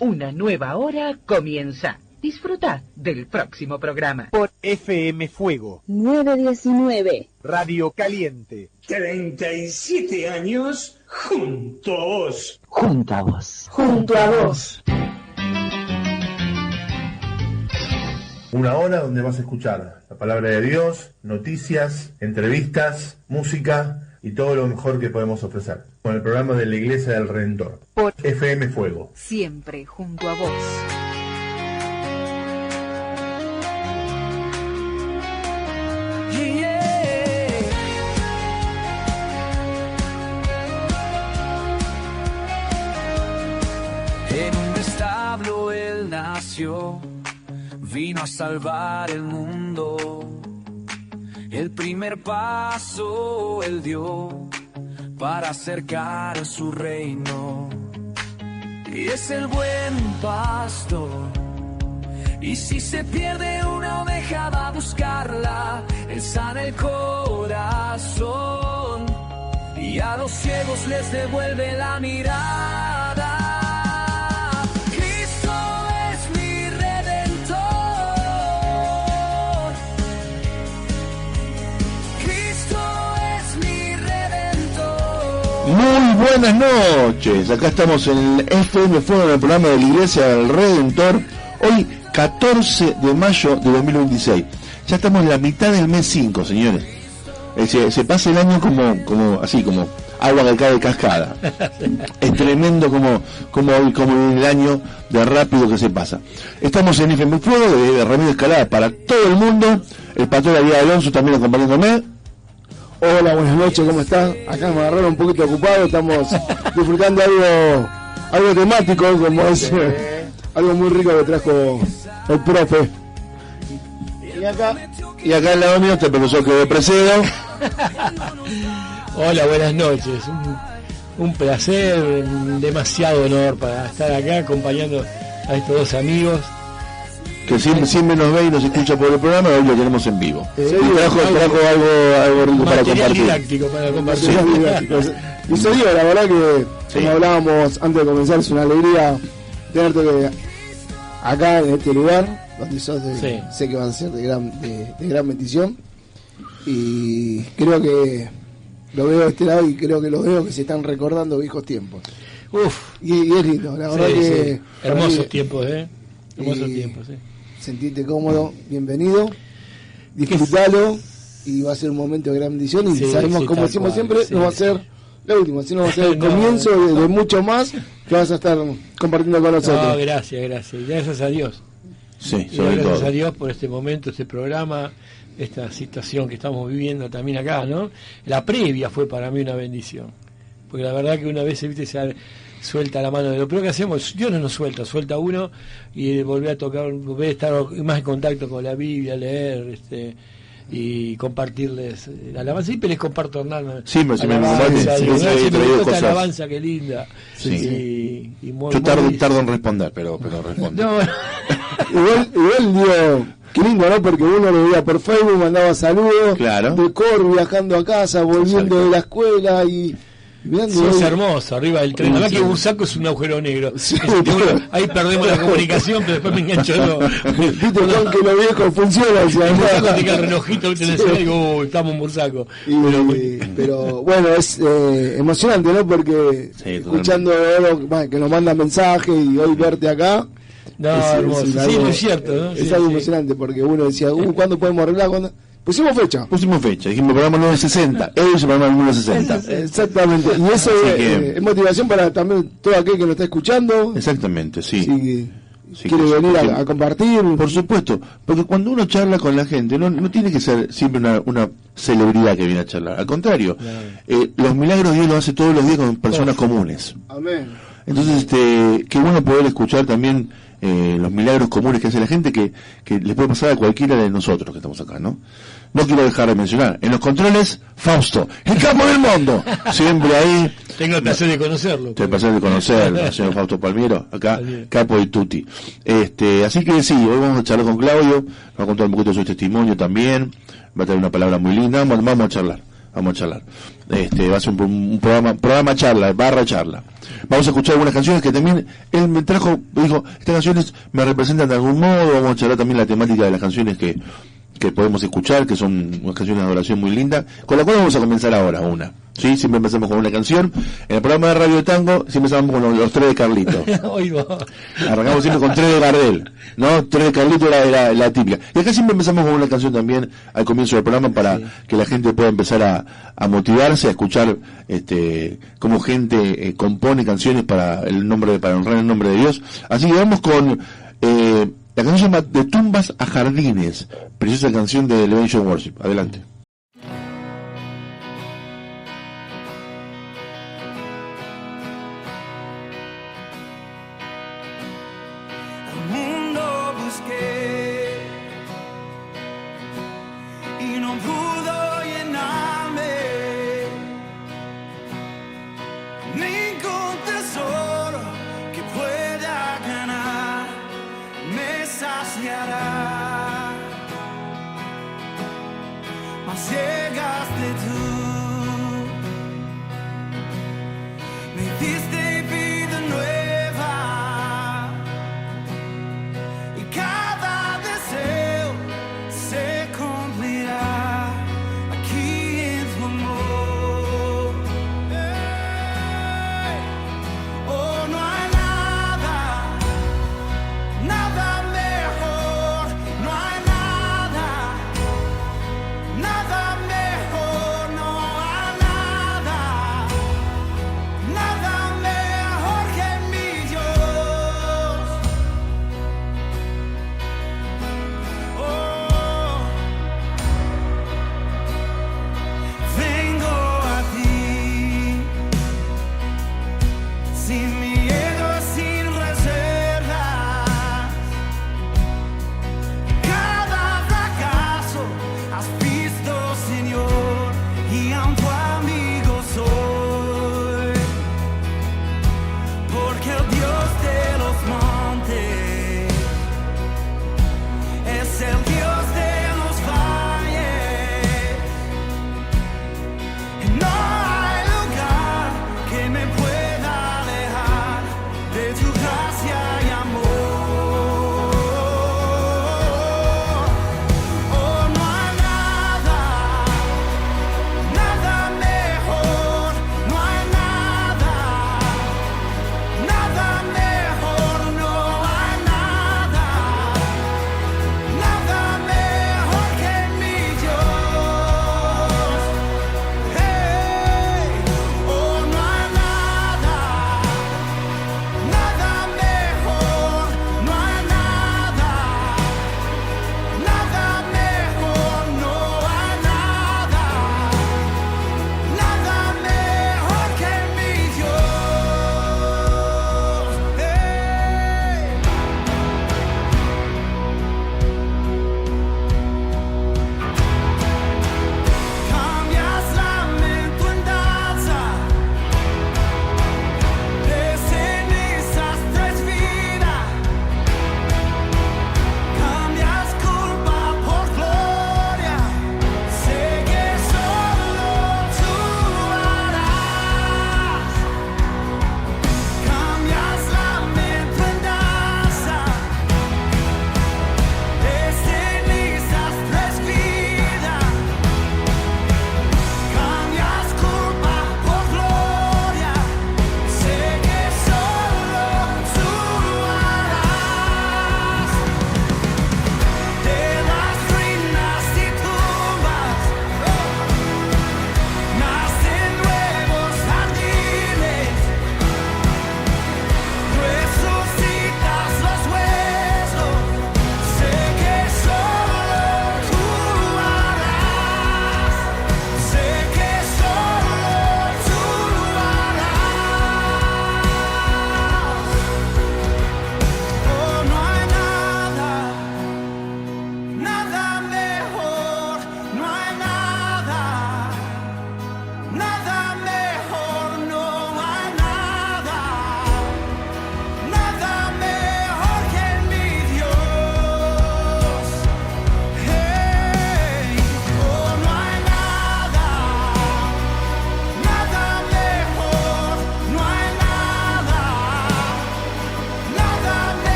Una nueva hora comienza. Disfruta del próximo programa. Por FM Fuego 919. Radio Caliente. 37 años junto a vos. Junto a vos. Junto a vos. Una hora donde vas a escuchar la palabra de Dios, noticias, entrevistas, música y todo lo mejor que podemos ofrecer. Con el programa de la Iglesia del Redentor. Por FM Fuego. Siempre junto a vos. En un establo él nació, vino a salvar el mundo. El primer paso él dio para acercar su reino. Y es el buen pastor. Y si se pierde una oveja va a buscarla. Él sana el corazón y a los ciegos les devuelve la mirada. Cristo es mi redentor. Cristo es mi redentor. Muy buenas noches. Acá estamos en el FM Fuego, en el programa de la Iglesia del Redentor. Hoy 14 de mayo de 2026. Ya estamos en la mitad del mes 5, señores. Se pasa el año como agua que cae de cascada. Es tremendo como el año de rápido que se pasa. Estamos en FM Fuego de Ramiro Escalada para todo el mundo. El pastor Ariel Alonso también acompañándome. Hola, buenas noches, ¿cómo están? Acá me agarraron un poquito ocupado, estamos disfrutando algo temático, como es algo muy rico que trajo el profe. Y acá al lado mío está el profesor que Precedo. Hola, buenas noches. Un placer, demasiado honor para estar acá acompañando a estos dos amigos. Que siempre nos ve y nos escucha por el programa, hoy lo tenemos en vivo. Trajo algo rico para compartir. Didáctico para compartir. Y se dio, la verdad que, como hablábamos antes de comenzar, es una alegría tenerte acá en este lugar, donde sos sé que van a ser de gran bendición. Y creo que lo veo de este lado y creo que lo veo que se están recordando viejos tiempos. Y es lindo, la verdad que... Hermosos tiempos, Hermosos tiempos, Sentirte cómodo, bienvenido, disfrutalo y va a ser un momento de gran bendición y sabemos, como decimos siempre, no va a ser la última, sino va a ser el comienzo de mucho más que vas a estar compartiendo con nosotros. No, gracias a Dios. Gracias a Dios por este momento, este programa, esta situación que estamos viviendo también acá, ¿no? La previa fue para mí una bendición, porque la verdad que una vez se suelta la mano de lo peor que hacemos, Dios no nos suelta uno y volver a estar más en contacto con la Biblia, leer y compartirles la alabanza. Siempre les comparto, Hernán. Alabanza, qué linda. Yo tardo en responder, pero respondo. No, igual digo, qué lindo, ¿no? Porque uno lo veía por Facebook, mandaba saludos, de Cor viajando a casa, volviendo de la escuela y es hermoso, arriba del tren. Además que Bursaco es un agujero negro. Ahí perdemos la comunicación, pero después me engancho yo. Viste con que los viejos funcionan. Bursaco te queda el relojito, y digo, estamos en Bursaco. Pero bueno, es emocionante, ¿no? Porque escuchando que nos mandan mensajes y hoy verte acá. No, hermoso. Sí, muy cierto, ¿no? Es algo emocionante porque uno decía, ¿cuándo podemos arreglar? Pusimos fecha, dijimos programa 960, hoy es el programa número 60. Exactamente, y eso es motivación para también todo aquel que nos está escuchando. Exactamente, Si quiere venir a compartir. Por supuesto, porque cuando uno charla con la gente, no tiene que ser siempre una celebridad que viene a charlar, al contrario, los milagros Dios los hace todos los días con personas comunes. Amén. Entonces, qué bueno poder escuchar también los milagros comunes que hace la gente que les puede pasar a cualquiera de nosotros que estamos acá, ¿no? No quiero dejar de mencionar, en los controles, Fausto, el capo del mundo, siempre ahí. Tengo el placer de conocerlo. Tengo el placer de conocerlo, el señor Fausto Palmiero, acá, capo de tutti. Así que sí, hoy vamos a charlar con Claudio, nos va a contar un poquito de su testimonio también, va a tener una palabra muy linda, vamos a charlar vamos a charlar. Va a ser un programa charla, barra charla. Vamos a escuchar algunas canciones que también él me trajo, dijo, estas canciones me representan de algún modo. Vamos a charlar también la temática de las canciones que podemos escuchar, que son unas canciones de adoración muy lindas, con la cual vamos a comenzar ahora una. ¿Sí? Siempre empezamos con una canción. En el programa de Radio de Tango siempre empezamos con los tres de Carlito. Arrancamos siempre con tres de Gardel, ¿no? Tres de Carlito era la típica. Y acá siempre empezamos con una canción también al comienzo del programa para que la gente pueda empezar a motivarse, a escuchar cómo gente compone canciones para honrar el nombre de Dios. Así que vamos con la canción se llama De tumbas a jardines, preciosa canción de Elevation Worship. Adelante. Nada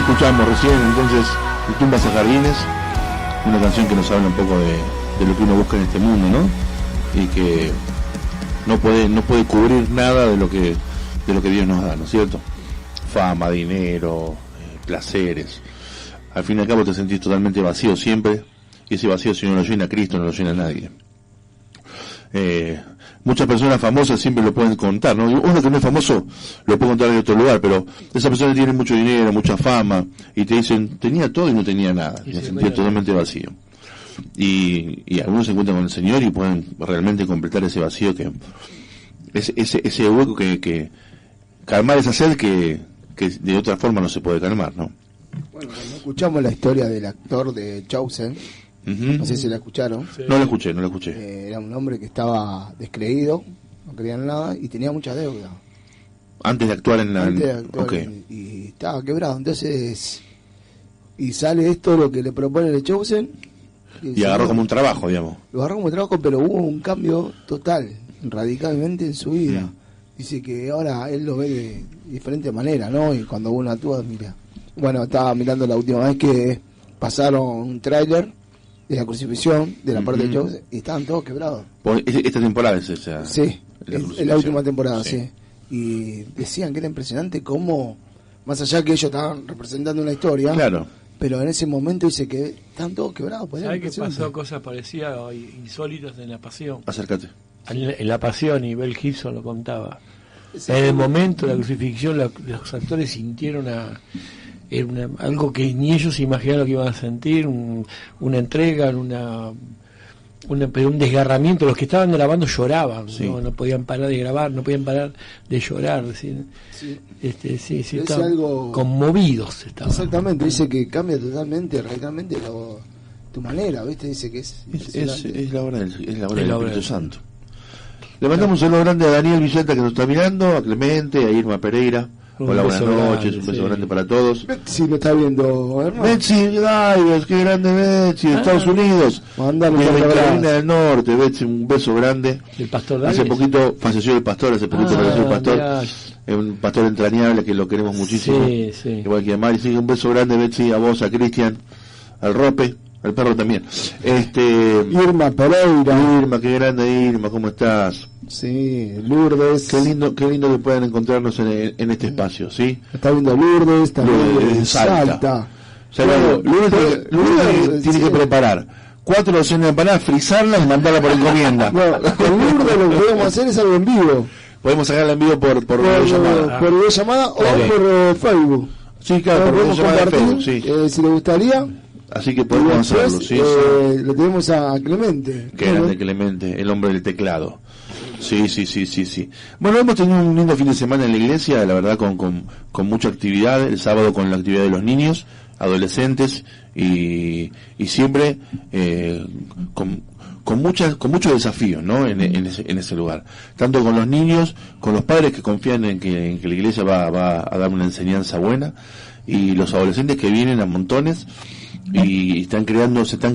Escuchamos recién entonces De tumbas a jardines, una canción que nos habla un poco de lo que uno busca en este mundo, ¿no? Y que no puede cubrir nada de lo que Dios nos da, ¿no es cierto? Fama, dinero, placeres. Al fin y al cabo te sentís totalmente vacío siempre, y ese vacío, si no lo llena Cristo, no lo llena nadie. Muchas personas famosas siempre lo pueden contar, ¿no? Uno que no es famoso lo puede contar de otro lugar, pero esa persona tiene mucho dinero, mucha fama, y te dicen, tenía todo y no tenía nada, y me sentía totalmente vacío. Y algunos se encuentran con el Señor y pueden realmente completar ese vacío, que ese hueco que calmar esa sed que de otra forma no se puede calmar, ¿no? Bueno, cuando escuchamos la historia del actor de Chosen, no sé si la escucharon. Sí. No la escuché. Era un hombre que estaba descreído, no creía en nada y tenía mucha deuda. Antes de actuar en la... Okay. Y estaba quebrado, entonces... Y sale esto, lo que le propone el Chosen. Y agarró como un trabajo, digamos. Lo agarró como un trabajo, pero hubo un cambio total, radicalmente en su vida. Dice que ahora él lo ve de diferente manera, ¿no? Y cuando uno actúa, mira... Bueno, estaba mirando la última vez que pasaron un tráiler de la crucifixión de la parte de Chosen y estaban todos quebrados. Esta temporada es esa. Sí, es la última temporada, sí. Y decían que era impresionante cómo, más allá que ellos estaban representando una historia, claro, pero en ese momento dice que estaban todos quebrados. ¿Sabes que pasó cosas parecidas o insólitas en La Pasión? Acércate. En La Pasión, y Mel Gibson lo contaba. En el momento de la crucifixión, los actores sintieron algo que ni ellos se imaginaron que iban a sentir, una entrega, un desgarramiento. Los que estaban grabando lloraban, no podían parar de grabar, no podían parar de llorar. Estaban algo conmovidos. Exactamente, dice que cambia totalmente, radicalmente tu manera, ¿viste? Dice que es la obra del Espíritu Santo. Le mandamos un saludo grande a Daniel Villeta, que nos está mirando, a Clemente, a Irma Pereira. Hola, buenas noches, un beso grande para todos. Betsy lo está viendo, hermano. Betsy, ay, qué grande Betsy, de Estados Unidos. Mandale de Carolina del Norte, Betsy, un beso grande. El pastor Hace poquito falleció el pastor, falleció el pastor. Es un pastor entrañable que lo queremos muchísimo. Sí. Igual que a Mari, sí, un beso grande Betsy, a vos, a Cristian, al Rope, al perro también. Irma Pereira. Irma, qué grande Irma, ¿cómo estás? Sí, Lourdes. Qué lindo que puedan encontrarnos en este espacio, ¿sí? Está viendo Lourdes, también Salta. Lourdes tiene que preparar 4 docenas de empanadas, frizarlas y mandarlas por encomienda. No, con Lourdes lo que podemos hacer es algo en vivo. Podemos sacarla en vivo por videollamada. Por videollamada o por Facebook. Sí, claro, por videollamada de Facebook, sí. Si le gustaría. Así que podemos hacerlo, sí. Lo tenemos a Clemente. Qué grande Clemente, el hombre del teclado. Sí. Bueno, hemos tenido un lindo fin de semana en la iglesia, la verdad, con mucha actividad. El sábado con la actividad de los niños, adolescentes y siempre con muchos desafíos, ¿no? En ese lugar. Tanto con los niños, con los padres que confían en que la iglesia va a dar una enseñanza buena, y los adolescentes que vienen a montones. Y se están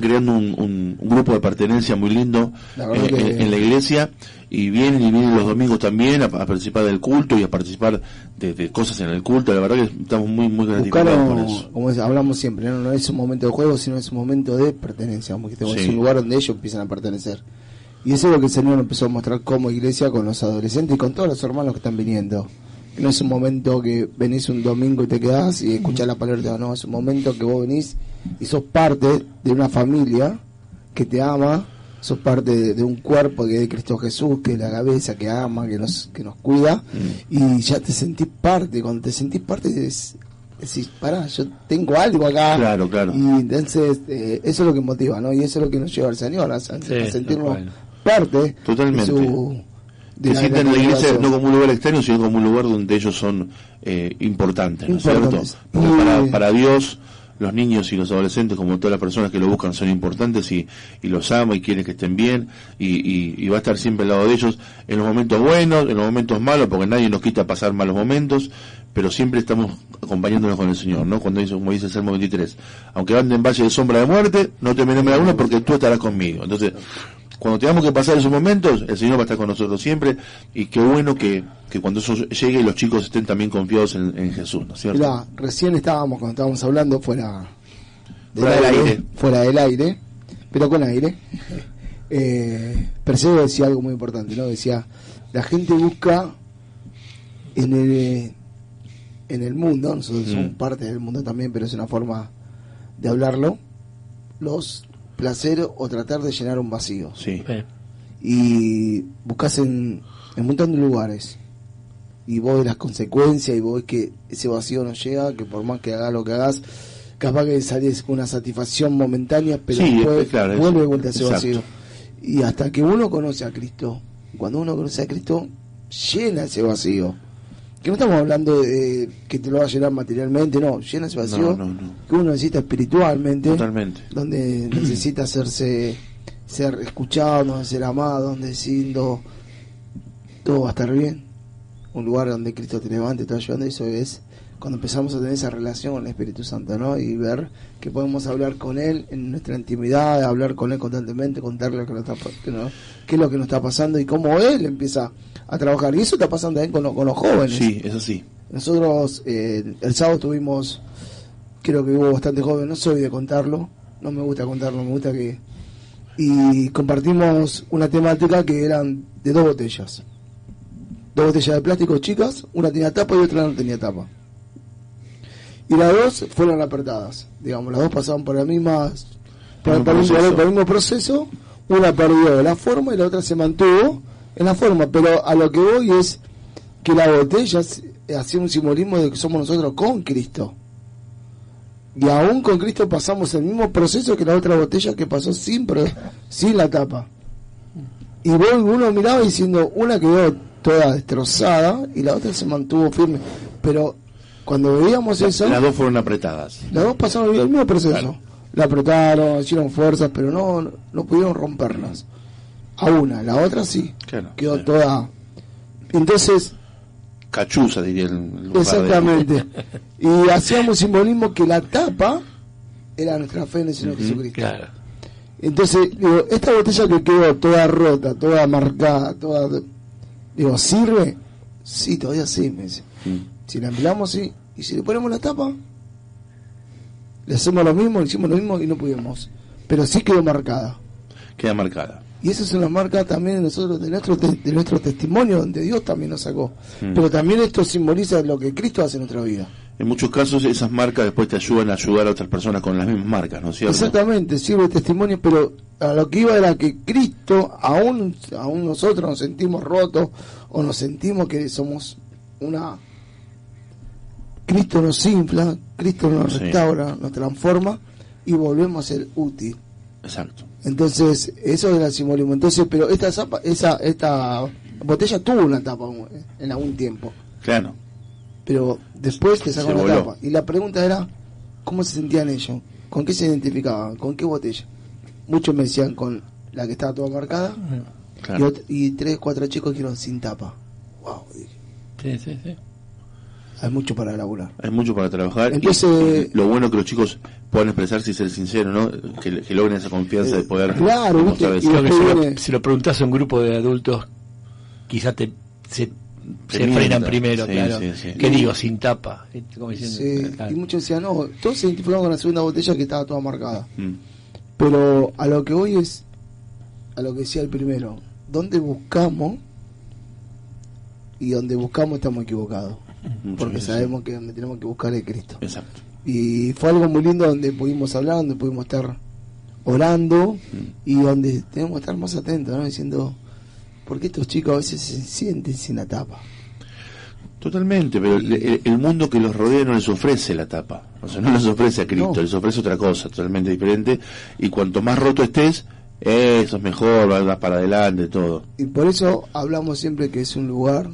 creando un grupo de pertenencia muy lindo en la iglesia, y vienen los domingos también a participar del culto y a participar de cosas en el culto. La verdad que estamos muy gratificados por eso. Como hablamos siempre, no es un momento de juego, sino es un momento de pertenencia, como que es un lugar donde ellos empiezan a pertenecer. Y eso es lo que el Señor empezó a mostrar como iglesia con los adolescentes y con todos los hermanos que están viniendo. No es un momento que venís un domingo y te quedás y escuchás la palabra, no, es un momento que vos venís y sos parte de una familia que te ama, sos parte de un cuerpo que es de Cristo Jesús, que es la cabeza, que ama, que nos cuida, y ya te sentís parte. Cuando te sentís parte decís, pará, yo tengo algo acá. Claro. Y entonces eso es lo que motiva, ¿no? Y eso es lo que nos lleva al Señor, a sentirnos parte. Totalmente. De que sientan la iglesia no como un lugar externo, sino como un lugar donde ellos son importantes, ¿no es cierto? Porque para Dios, los niños y los adolescentes, como todas las personas que lo buscan, son importantes y los ama y quiere que estén bien, y va a estar siempre al lado de ellos en los momentos buenos, en los momentos malos, porque nadie nos quita pasar malos momentos, pero siempre estamos acompañándonos con el Señor, ¿no? Como dice el Salmo 23, aunque ande en valle de sombra de muerte, no temeré a uno porque tú estarás conmigo. Entonces, cuando tengamos que pasar esos momentos, el Señor va a estar con nosotros siempre, y qué bueno que cuando eso llegue los chicos estén también confiados en Jesús, ¿no es cierto? Mirá, recién cuando estábamos hablando fuera del aire, pero con aire, Perseo decía algo muy importante, ¿no? Decía, la gente busca en el mundo, nosotros somos parte del mundo también, pero es una forma de hablarlo, los placeres o tratar de llenar un vacío. Sí. Y buscas en un montón de lugares y vos ves las consecuencias y vos ves que ese vacío no llega, que por más que hagas lo que hagas, capaz que salís con una satisfacción momentánea, pero después vuelve de vuelta a ese vacío. Y hasta que uno conoce a Cristo, cuando uno conoce a Cristo, llena ese vacío. Que no estamos hablando de que te lo va a llenar materialmente, no, llena ese vacío que uno necesita espiritualmente. Totalmente. Donde necesita ser escuchado, donde ser amado, donde diciendo todo va a estar bien. Un lugar donde Cristo te levante, te va ayudando, eso es cuando empezamos a tener esa relación con el Espíritu Santo, ¿no? Y ver que podemos hablar con Él en nuestra intimidad, hablar con Él constantemente, contarle lo que qué es lo que nos está pasando y cómo Él empieza a trabajar. Y eso está pasando también con los jóvenes. Sí, es así. Nosotros el sábado tuvimos, creo que hubo bastante jóvenes, no soy de contarlo, no me gusta contarlo, me gusta que... Y compartimos una temática que eran de 2 botellas. 2 botellas de plástico chicas, una tenía tapa y otra no tenía tapa. Y las 2 fueron apretadas, digamos, las 2 pasaban por el mismo proceso, una perdió la forma y la otra se mantuvo en la forma, pero a lo que voy es que la botella hacía un simbolismo de que somos nosotros con Cristo. Y aún con Cristo pasamos el mismo proceso que la otra botella que pasó sin la tapa. Y uno miraba diciendo, una quedó toda destrozada y la otra se mantuvo firme. Pero cuando veíamos eso... Las 2 fueron apretadas. Las 2 pasaron el mismo proceso. Claro. La apretaron, hicieron fuerzas, pero no pudieron romperlas. A una, la otra sí. Claro, quedó toda... Entonces... Cachuza, diría el lugar. Exactamente. Y hacíamos simbolismo que la tapa era nuestra fe en el Señor Jesucristo. Claro. Entonces, digo, esta botella que quedó toda rota, toda marcada, digo, ¿sirve? Sí, todavía sí, me dice. Si la empleamos, sí. Y si le ponemos la tapa, le hacemos lo mismo, le hicimos lo mismo y no pudimos. Pero sí quedó marcada. Queda marcada. Y esas son las marcas también de nosotros, de nuestro testimonio, donde Dios también nos sacó. Pero también esto simboliza lo que Cristo hace en nuestra vida. En muchos casos esas marcas después te ayudan a ayudar a otras personas con las mismas marcas, ¿no es cierto? Exactamente, sirve de testimonio, pero a lo que iba era que Cristo, aún nosotros nos sentimos rotos o nos sentimos que somos una... Cristo nos infla, Cristo nos restaura, nos transforma y volvemos a ser útil. Exacto. Entonces, eso era el simbolismo. Entonces, pero esta botella tuvo una tapa en algún tiempo. Claro. Pero después te sacó la tapa. Y la pregunta era, ¿cómo se sentían ellos? ¿Con qué se identificaban? ¿Con qué botella? Muchos me decían con la que estaba toda marcada. Claro. Y 3, 4 chicos dijeron sin tapa. Wow, dije. Sí. Hay mucho para elaborar. Hay mucho para trabajar. Entonces, y lo bueno que los chicos puedan expresarse y ser sinceros, ¿no? Que logren esa confianza de poder... Claro, ¿viste? Si lo preguntás a un grupo de adultos, quizás se frenan primero, claro. Sí. ¿Qué digo? Sin tapa. Como diciendo, claro. Y muchos decían, no, todos se identificaban con la segunda botella que estaba toda marcada. Pero a lo que hoy es, a lo que decía el primero, ¿dónde buscamos? Y donde buscamos estamos equivocados. Porque sabemos que donde tenemos que buscar es Cristo. Exacto. Y fue algo muy lindo donde pudimos hablar, donde pudimos estar orando y donde tenemos que estar más atentos, ¿no? Diciendo, ¿por qué estos chicos a veces se sienten sin la tapa? Totalmente, pero el mundo que los rodea no les ofrece la tapa. O sea, no les ofrece a Cristo, les ofrece otra cosa totalmente diferente. Y cuanto más roto estés, eso es mejor, vas para adelante, todo. Y por eso hablamos siempre que es un lugar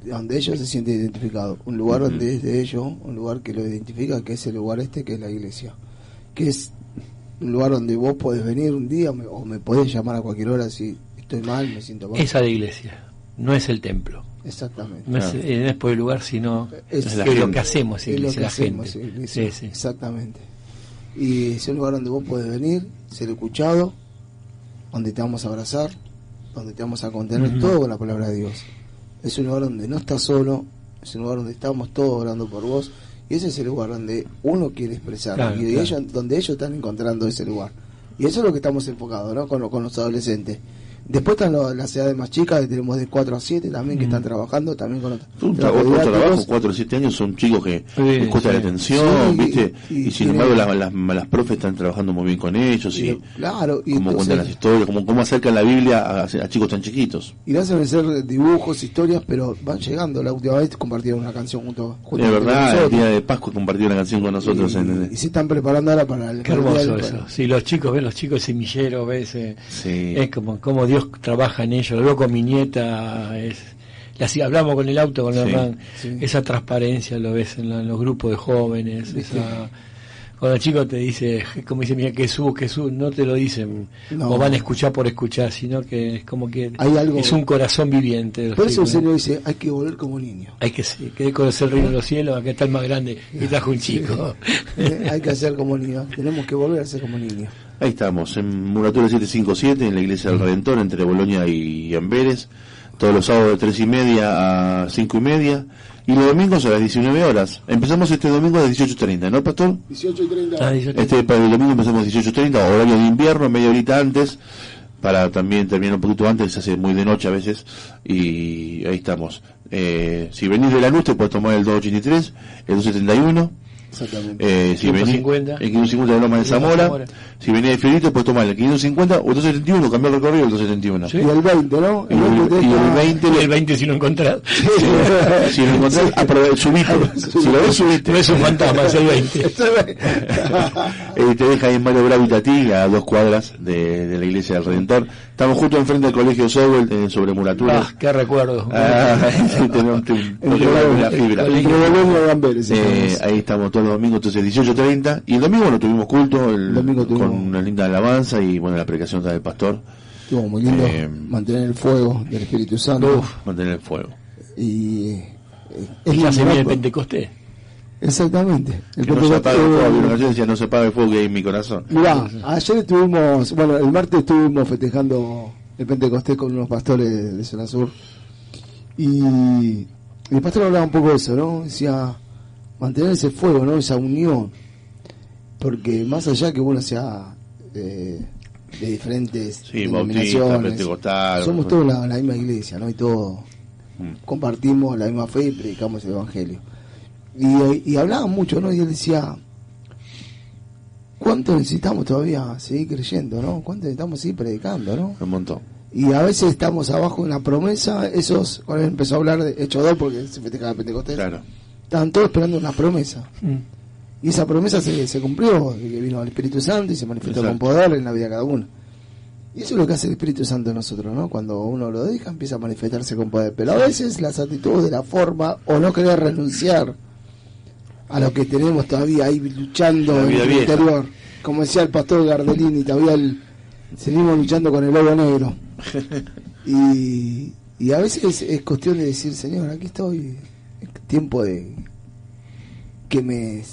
donde ellos se sienten identificados, un lugar donde es de ellos, un lugar que lo identifica, que es el lugar que es la iglesia, que es un lugar donde vos podés venir un día o me podés llamar a cualquier hora si estoy mal, me siento mal. Esa de iglesia, no es el templo. Exactamente. No es por el lugar, sino es lo que hacemos, es lo que la hacemos, gente. Sí. Exactamente. Y es un lugar donde vos podés venir, ser escuchado, donde te vamos a abrazar, donde te vamos a contener, todo con la palabra de Dios. Es un lugar donde no estás solo, es un lugar donde estamos todos orando por vos, y ese es el lugar donde uno quiere expresar, donde ellos están encontrando ese lugar. Y eso es lo que estamos enfocados, ¿no? Con los adolescentes. Después están las edades más chicas, que tenemos de 4 a 7 también, que están trabajando también con otro trabajo, 4 o 7 años son chicos que les cuesta la atención, ¿viste? Y sin embargo las profes están trabajando muy bien con ellos, y cómo cuentan las historias, cómo acercan la Biblia a chicos tan chiquitos. Y lo hacen hacer dibujos, historias, pero van llegando. La última vez compartieron una canción junto es verdad, el día de Pascua compartieron una canción con nosotros. Y se están preparando ahora para el... Qué hermoso eso. Sí, los chicos semilleros, ves, es como Dios trabaja en ellos. Lo veo con mi nieta, hablamos con el auto con Hernán, esa transparencia lo ves en los grupos de jóvenes, cuando el chico te dice, como dice, mira, Jesús, no te lo dicen o van a escuchar por escuchar, sino que es como que hay algo, es un corazón viviente. Por eso el Señor dice, hay que volver como niño. Hay que conocer el reino de los cielos, acá está el más grande y trajo un chico. Hay que hacer como niño, tenemos que volver a ser como niños. Ahí estamos, en Muratura 757, en la Iglesia del Redentor, entre Bolonia y Amberes, todos los sábados de 3:30 a 5:30, y los domingos a las 19 horas. Empezamos este domingo a las 18:30, ¿no, pastor? 18:30. Para el domingo empezamos a 18:30, horario de invierno, media horita antes, para también terminar un poquito antes, se hace muy de noche a veces, y ahí estamos. Si venís de Lanús te puedes tomar el 283, el 271. Exactamente. Si venís el 550 de Loma de Zamora, si venís de Fiorito puedes tomar el 550 o el 271, cambiar el recorrido el 271. ¿Sí? Y el 20, ¿no? El 20 si lo encontrás. Si lo encontrás, subite. Si lo ves, subite. No es un fantasma, es el 20. Te deja ahí en Mario Bravo y Tatí, a 2 cuadras de la Iglesia del Redentor. Estamos justo enfrente del Colegio Sobel, sobre Muratura. Qué recuerdo. Tenemos la fibra. Ahí estamos todos los domingos, entonces 18:30. Y el domingo no tuvimos culto, con una linda alabanza y bueno, la predicación del pastor. Estuvo muy lindo mantener el fuego del Espíritu Santo. Mantener el fuego. Y ya se viene el Pentecostés. Exactamente. El no se apaga el fuego, no se apaga el fuego que hay en mi corazón. Mirá, ayer el martes estuvimos festejando el Pentecostés con unos pastores de Zona Sur. Y el pastor hablaba un poco de eso, ¿no? Decía, mantener ese fuego, ¿no? Esa unión. Porque más allá que uno sea de diferentes denominaciones, somos todos la misma iglesia, ¿no? Y todos compartimos la misma fe y predicamos el Evangelio. Y hablaban mucho, ¿no? Y él decía, ¿cuánto necesitamos todavía seguir creyendo, ¿no? ¿Cuánto necesitamos seguir predicando, ¿no? Un montón. Y a veces estamos abajo en la promesa, cuando él empezó a hablar de Hechos 2, porque se festejaba Pentecostés, estaban todos esperando una promesa. Y esa promesa se cumplió, de que vino el Espíritu Santo y se manifestó con poder en la vida de cada uno. Y eso es lo que hace el Espíritu Santo en nosotros, ¿no? Cuando uno lo deja, empieza a manifestarse con poder. Pero a veces las actitudes, la forma, o no querer renunciar a lo que tenemos todavía ahí luchando en el interior. Como decía el pastor Gardelini, todavía seguimos luchando con el lobo negro. Y a veces es cuestión de decir, Señor, aquí estoy, es tiempo de que me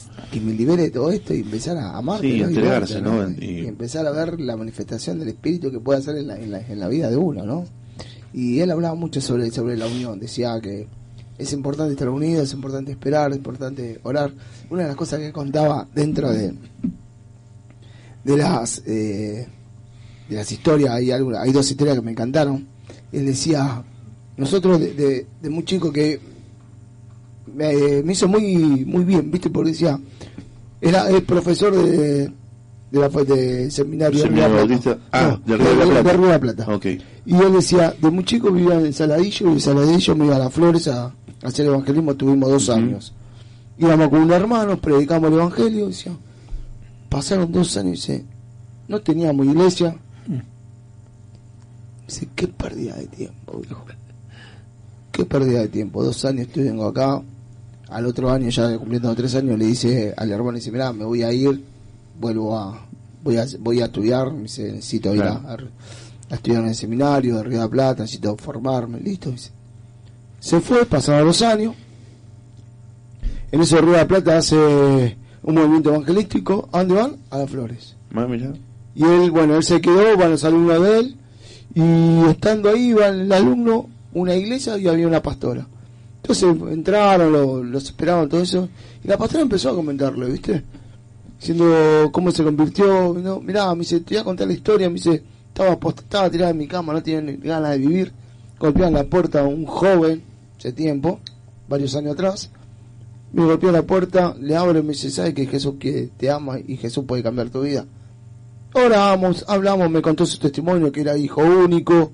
libere de todo esto y empezar a amarte, ¿no? Entregarse, ¿no? Y empezar a ver la manifestación del Espíritu que puede hacer en la vida de uno, ¿no? Y él hablaba mucho sobre la unión, decía que es importante estar unidos, es importante esperar, es importante orar. Una de las cosas que contaba dentro de las historias, hay 2 historias que me encantaron. Él decía, nosotros de muy chico, que me hizo muy bien, ¿viste? Porque decía, era el profesor de seminario de Río de la Plata. Okay. Y él decía, de muy chico vivía en Saladillo, y en Saladillo me iba a Las Flores a hacer evangelismo. Tuvimos 2 años. Íbamos con un hermano, predicamos el evangelio. Decía, pasaron 2 años, dice, no teníamos iglesia. Dice, qué pérdida de tiempo, hijo. Qué pérdida de tiempo. 2 años estoy, vengo acá. Al otro año, ya cumpliendo 3 años, le dice al hermano, dice, mirá, me voy a ir, voy a estudiar. Me dice, necesito ir a estudiar en el seminario de Río de la Plata, necesito formarme, listo. Dice. Se fue, pasaron los años. En ese Río de la Plata hace un movimiento evangelístico. ¿A dónde van? A Las Flores. Mira. Y él, bueno, él se quedó, van los alumnos de él, y estando ahí iba el alumno, una iglesia, y había una pastora. Entonces entraron, los esperaban, todo eso, y la pastora empezó a comentarle, ¿viste? Diciendo cómo se convirtió, ¿no? Mirá, me dice, te voy a contar la historia, me dice, estaba tirada en mi cama, no tenía ganas de vivir, golpeaban la puerta a un joven, hace tiempo, varios años atrás, me golpeó la puerta, le abro y me dice, ¿sabes que Jesús que te ama y Jesús puede cambiar tu vida? Oramos, hablamos, me contó su testimonio, que era hijo único,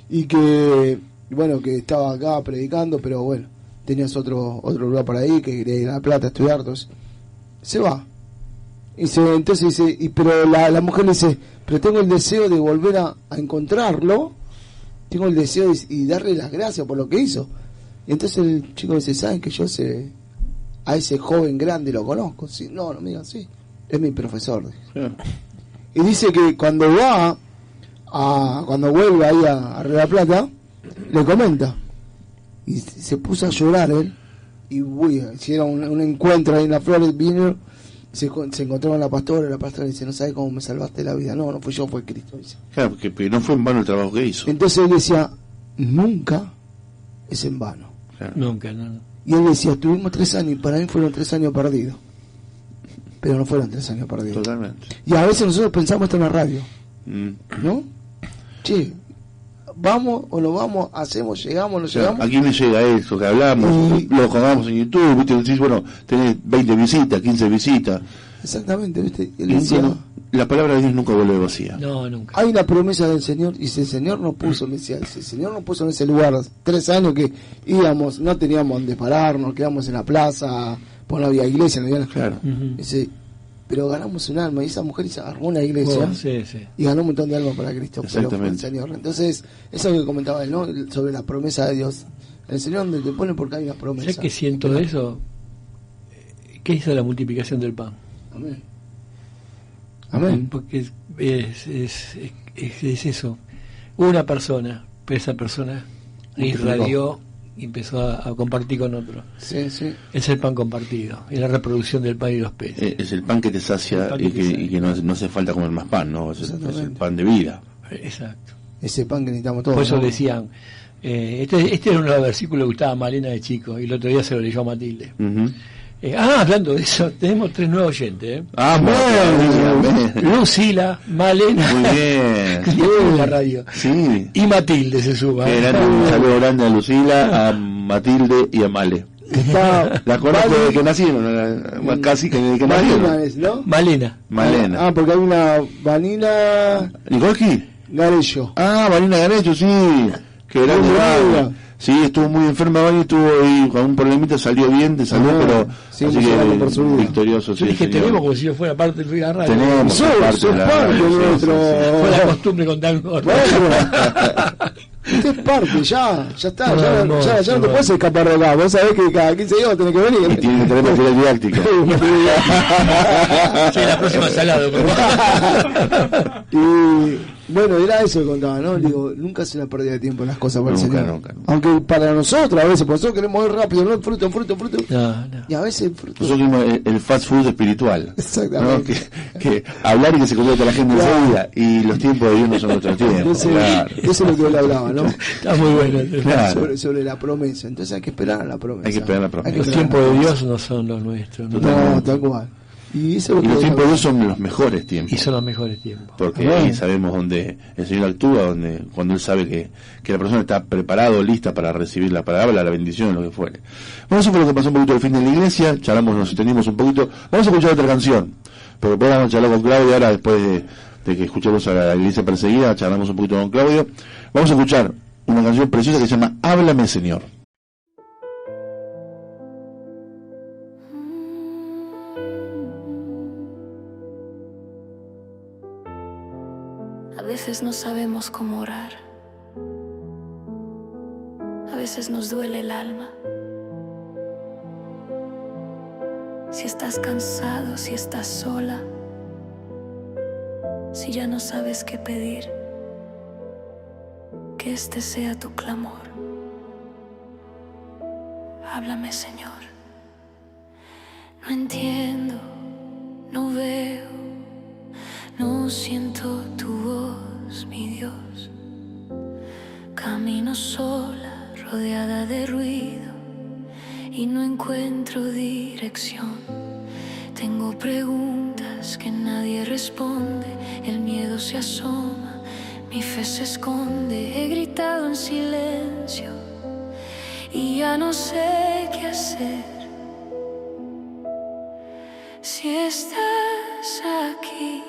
y que, bueno, que estaba acá predicando, pero bueno, tenías otro lugar para ir, que quería ir a La Plata a estudiar, entonces, se va. Entonces dice, pero la mujer le dice, pero tengo el deseo de volver a encontrarlo, tengo el deseo y darle las gracias por lo que hizo. Y entonces el chico dice, ¿saben que yo a ese joven grande lo conozco? Sí, no, me digan, sí, es mi profesor. Y dice que cuando vuelve ahí a Río de la Plata, le comenta, y se puso a llorar él, y hicieron un encuentro ahí en la Flores, vino, se encontró con la pastora dice, no sabes cómo me salvaste la vida. No fui yo, fue Cristo, dice. Claro, porque no fue en vano el trabajo que hizo. Entonces él decía, nunca es en vano. Claro. Nunca, no. Y él decía, estuvimos 3 años, y para mí fueron 3 años perdidos. Pero no fueron 3 años perdidos. Totalmente. Y a veces nosotros pensamos esto en la radio, ¿no? Che, vamos o no vamos, hacemos, llegamos, no llegamos. ¿A quién le llega eso que hablamos? Lo jugamos en YouTube, ¿viste? Decís, bueno, tenés 20 visitas, 15 visitas. Exactamente, ¿viste? La palabra de Dios nunca vuelve vacía. No, nunca. Hay una promesa del Señor, y si el Señor nos puso, me decía, si el Señor nos puso en ese lugar 3 años que íbamos, no teníamos donde pararnos, quedamos en la plaza, pues no había iglesia, no había. Claro. Dice, pero ganamos un alma, y esa mujer se armó una iglesia y ganó un montón de almas para Cristo. Exactamente. El Señor. Entonces, eso que comentaba él, ¿no? Sobre la promesa de Dios. El Señor donde te pone porque hay una promesa. ¿Sabes qué siento de eso? ¿Qué hizo la multiplicación del pan? Amén. Amén. Porque es eso. Una persona, pero esa persona irradió y empezó a compartir con otro. Sí. Es el pan compartido, es la reproducción del pan y los peces. Es el pan que te sacia y que no hace falta comer más pan, ¿no? Es el pan de vida. Exacto. Ese pan que necesitamos todos. Por eso ¿no? decían, este era un versículo que gustaba a Malena de chico, y el otro día se lo leyó a Matilde. Hablando de eso, tenemos 3 nuevos oyentes. Lucila, Malena, muy bien, en la radio, sí, y Matilde se suma. Un saludo grande a Lucila, a Matilde y a Male. La conozco desde que nacieron, casi que desde que nacieron. ¿No? Malena. Porque hay una Vanina Nicolski Garello. Vanina Garello, sí, que grande. Sí, estuvo muy enferma, Vani, estuvo ahí con un problemita, salió bien de salud, pero sí, así que victorioso. Yo dije, tenemos como si yo fuera parte de la radio. Tenemos parte de la radio. Fue la costumbre contar Usted es parte, ya está, ya no te puedes escapar de acá. Vos sabés que cada 15 días tenés que venir. Y tiene que tener material didáctico. Sí, la próxima salado. Y bueno, era eso que contaba, ¿no? Digo, nunca se una pérdida de tiempo en las cosas para el Señor. Nunca. Aunque para nosotros, a veces, nosotros queremos ir rápido, ¿no? Fruto. No. Y a veces el fruto. Nosotros queremos el fast food espiritual. Exactamente. ¿No? Que hablar y que se convierta la gente enseguida. Y los tiempos de Dios no son nuestros tiempos. Eso es lo que él hablaba, ¿no? Está muy bueno. Claro. Sobre la promesa. Entonces hay que esperar a la promesa. Los tiempos de Dios no son los nuestros. No, tal cual. Y los tiempos de Dios son los mejores tiempos. Y son los mejores tiempos. Porque ahí sabemos dónde el Señor actúa, cuando Él sabe que la persona está preparada o lista para recibir la palabra, la bendición, lo que fuere. Bueno, eso fue lo que pasó un poquito al fin de la iglesia. Charlamos, nos extendimos un poquito. Vamos a escuchar otra canción. Porque podemos charlar con Claudia ahora, después de que escuchemos a la iglesia perseguida, charlamos un poquito con Claudio. Vamos a escuchar una canción preciosa que se llama Háblame, Señor. A veces no sabemos cómo orar. A veces nos duele el alma. Si estás cansado, si estás sola, si ya no sabes qué pedir, que este sea tu clamor. Háblame, Señor. No entiendo, no veo, No siento tu voz, mi Dios. Camino sola, rodeada de ruido, y no encuentro dirección. Tengo preguntas que nadie responde, el miedo se asoma, mi fe se esconde. He gritado en silencio y ya no sé qué hacer. Si estás aquí,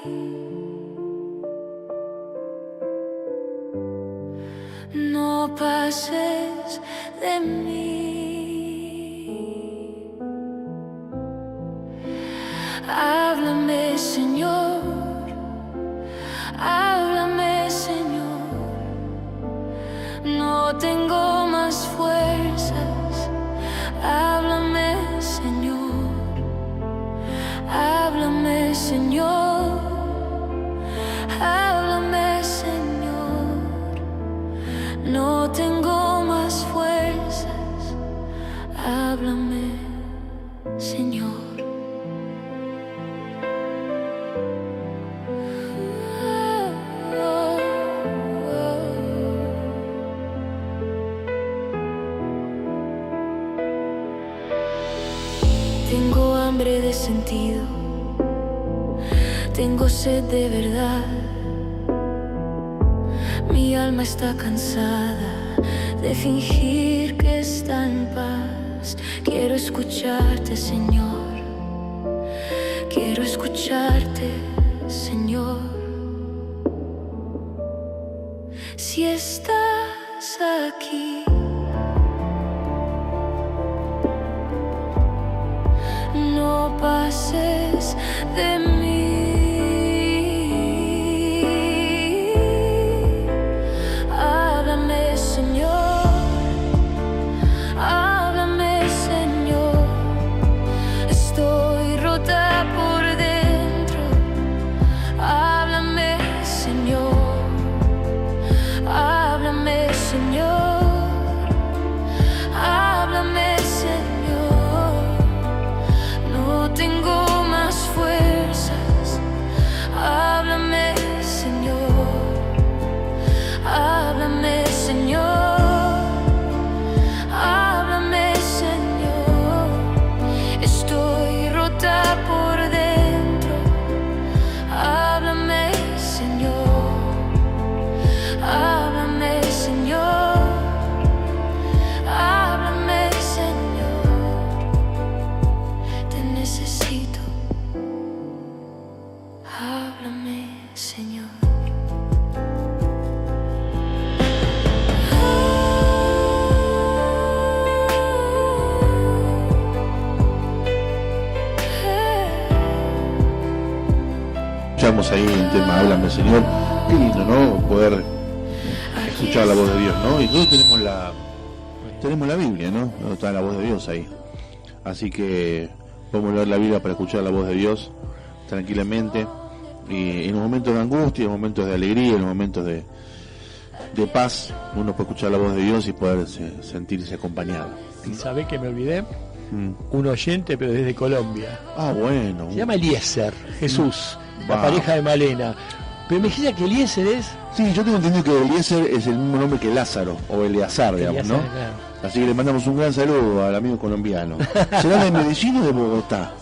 no pases de mí. Háblame, Señor, háblame, Señor. No tengo más fuerzas. Háblame, Señor. Háblame, Señor. Háblame, Señor. No tengo más fuerzas. Háblame, Señor. Tengo hambre de sentido, tengo sed de verdad. Mi alma está cansada de fingir que está en paz. Quiero escucharte, Señor. Quiero escucharte, Señor. Si estás aquí, no pases de mí. Háblame, Señor. Háblame, Señor. Estoy rota por dentro. Háblame, Señor. Háblame, Señor. Háblame, Señor. No tengo más fuerzas. Háblame, Señor. Háblame, Señor. Háblame, Señor. Estoy rota por dentro. Háblame, Señor. Háblame, Señor. Háblame, Señor. Te necesito. Háblame, Señor. Escuchamos ahí el tema Háblame, Señor. Qué lindo, ¿no? Poder escuchar la voz de Dios, ¿no? Y todos tenemos la Biblia, ¿no? Está la voz de Dios ahí. Así que podemos leer la Biblia para escuchar la voz de Dios tranquilamente. Y en los momentos de angustia, en los momentos de alegría, en los momentos de paz, uno puede escuchar la voz de Dios y poder sentirse acompañado. ¿Y sabe que me olvidé? Un oyente, pero desde Colombia. Ah, bueno. Se llama Eliezer, Jesús, la pareja de Malena. Pero me dijiste que Eliezer es... Sí, yo tengo entendido que Eliezer es el mismo nombre que Lázaro, o Eleazar, digamos, Eliezer, ¿no? claro. Así que le mandamos un gran saludo al amigo colombiano. ¿Será de Medellín o de Bogotá?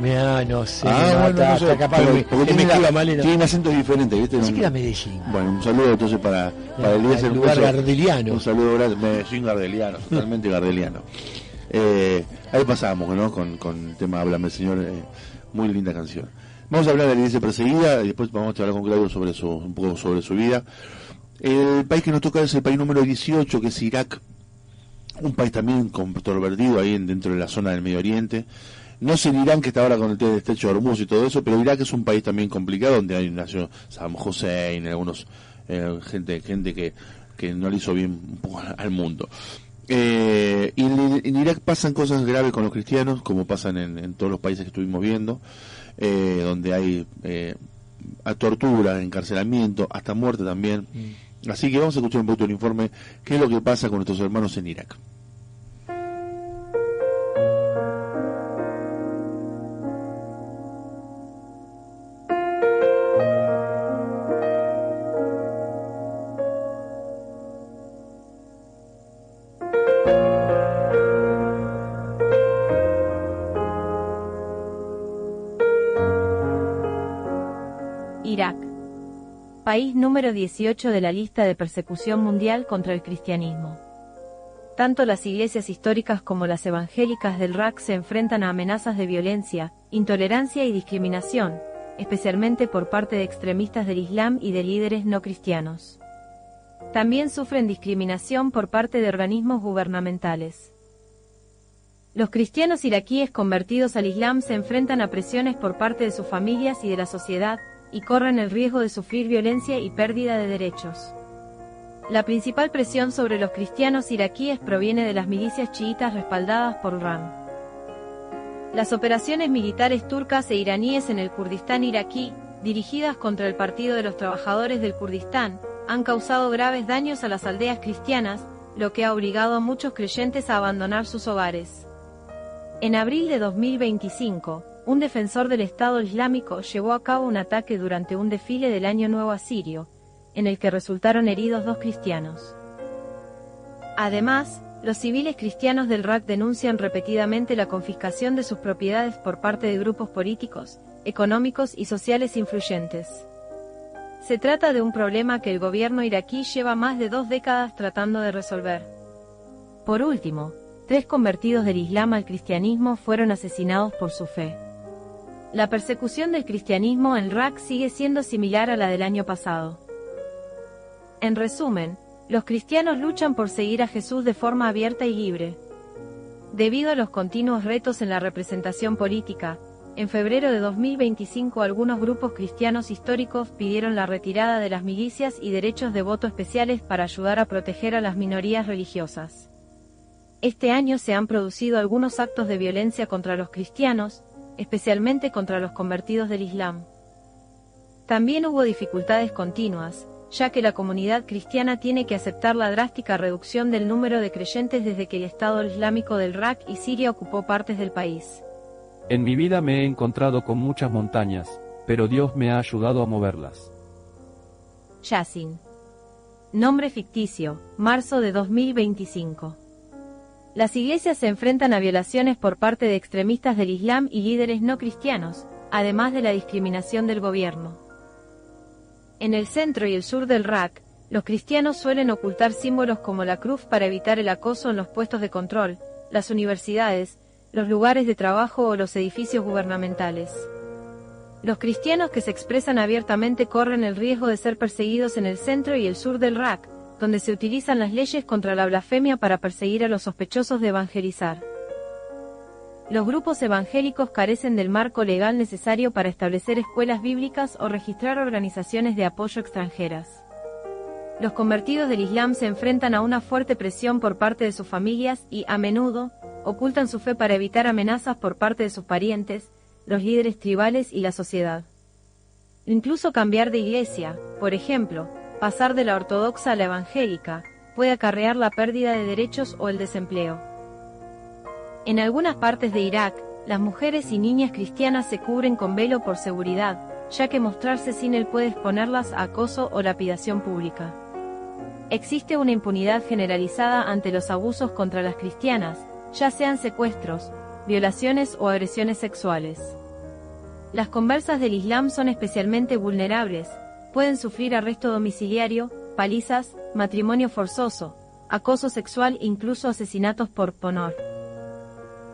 Mirá, no sé. Bueno, no sé, capaz porque tienen acentos diferentes, ¿viste? Así que era Medellín. Bueno, un saludo entonces para Eliezer. El lugar gardeliano. Un saludo gracias, Medellín gardeliano, totalmente gardeliano. Ahí pasamos, ¿no? Con el tema Háblame, Señor, muy linda canción. Vamos a hablar de la iglesia perseguida y después vamos a hablar con Claudio un poco sobre su vida. El país que nos toca es el país número 18, que es Irak, un país también controvertido ahí dentro de la zona del Medio Oriente. No es el Irán que está ahora con el estrecho de Hormuz y todo eso, pero Irak es un país también complicado donde hay nació Saddam Hussein, algunos gente que no le hizo bien un poco al mundo. Y en Irak pasan cosas graves con los cristianos, como pasan en todos los países que estuvimos viendo, donde hay a tortura, encarcelamiento, hasta muerte también. Así que vamos a escuchar un poquito el informe, qué es lo que pasa con nuestros hermanos en Irak. país número 18 de la lista de persecución mundial contra el cristianismo. Tanto las iglesias históricas como las evangélicas del Irak se enfrentan a amenazas de violencia, intolerancia y discriminación, especialmente por parte de extremistas del Islam y de líderes no cristianos. También sufren discriminación por parte de organismos gubernamentales. Los cristianos iraquíes convertidos al Islam se enfrentan a presiones por parte de sus familias y de la sociedad, y corren el riesgo de sufrir violencia y pérdida de derechos. La principal presión sobre los cristianos iraquíes proviene de las milicias chiitas respaldadas por Irán. Las operaciones militares turcas e iraníes en el Kurdistán iraquí, dirigidas contra el Partido de los Trabajadores del Kurdistán, han causado graves daños a las aldeas cristianas, lo que ha obligado a muchos creyentes a abandonar sus hogares. En abril de 2025, un defensor del Estado Islámico llevó a cabo un ataque durante un desfile del Año Nuevo Asirio, en el que resultaron heridos 2 cristianos. Además, los civiles cristianos del Irak denuncian repetidamente la confiscación de sus propiedades por parte de grupos políticos, económicos y sociales influyentes. Se trata de un problema que el gobierno iraquí lleva más de 2 décadas tratando de resolver. Por último, 3 convertidos del Islam al cristianismo fueron asesinados por su fe. La persecución del cristianismo en Irak sigue siendo similar a la del año pasado. En resumen, los cristianos luchan por seguir a Jesús de forma abierta y libre. Debido a los continuos retos en la representación política, en febrero de 2025 algunos grupos cristianos históricos pidieron la retirada de las milicias y derechos de voto especiales para ayudar a proteger a las minorías religiosas. Este año se han producido algunos actos de violencia contra los cristianos, especialmente contra los convertidos del Islam. También hubo dificultades continuas, ya que la comunidad cristiana tiene que aceptar la drástica reducción del número de creyentes desde que el Estado Islámico del Irak y Siria ocupó partes del país. En mi vida me he encontrado con muchas montañas, pero Dios me ha ayudado a moverlas. Yasin. Nombre ficticio, marzo de 2025. Las iglesias se enfrentan a violaciones por parte de extremistas del Islam y líderes no cristianos, además de la discriminación del gobierno. En el centro y el sur del Irak, los cristianos suelen ocultar símbolos como la cruz para evitar el acoso en los puestos de control, las universidades, los lugares de trabajo o los edificios gubernamentales. Los cristianos que se expresan abiertamente corren el riesgo de ser perseguidos en el centro y el sur del Irak, donde se utilizan las leyes contra la blasfemia para perseguir a los sospechosos de evangelizar. Los grupos evangélicos carecen del marco legal necesario para establecer escuelas bíblicas o registrar organizaciones de apoyo extranjeras. Los convertidos del Islam se enfrentan a una fuerte presión por parte de sus familias y, a menudo, ocultan su fe para evitar amenazas por parte de sus parientes, los líderes tribales y la sociedad. Incluso cambiar de iglesia, por ejemplo, pasar de la ortodoxa a la evangélica, puede acarrear la pérdida de derechos o el desempleo. En algunas partes de Irak, las mujeres y niñas cristianas se cubren con velo por seguridad, ya que mostrarse sin él puede exponerlas a acoso o lapidación pública. Existe una impunidad generalizada ante los abusos contra las cristianas, ya sean secuestros, violaciones o agresiones sexuales. Las conversas del Islam son especialmente vulnerables, pueden sufrir arresto domiciliario, palizas, matrimonio forzoso, acoso sexual e incluso asesinatos por honor.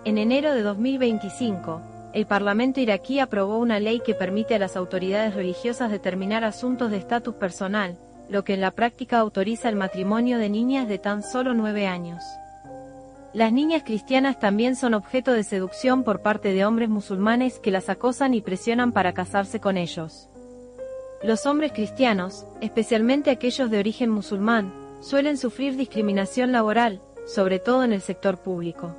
En enero de 2025, el Parlamento iraquí aprobó una ley que permite a las autoridades religiosas determinar asuntos de estatus personal, lo que en la práctica autoriza el matrimonio de niñas de tan solo 9 años. Las niñas cristianas también son objeto de seducción por parte de hombres musulmanes que las acosan y presionan para casarse con ellos. Los hombres cristianos, especialmente aquellos de origen musulmán, suelen sufrir discriminación laboral, sobre todo en el sector público.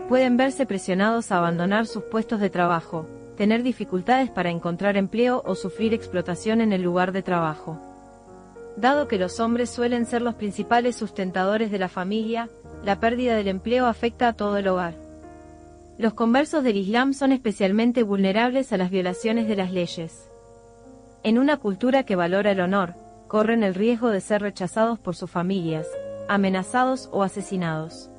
Pueden verse presionados a abandonar sus puestos de trabajo, tener dificultades para encontrar empleo o sufrir explotación en el lugar de trabajo. Dado que los hombres suelen ser los principales sustentadores de la familia, la pérdida del empleo afecta a todo el hogar. Los conversos del Islam son especialmente vulnerables a las violaciones de las leyes. En una cultura que valora el honor, corren el riesgo de ser rechazados por sus familias, amenazados o asesinados.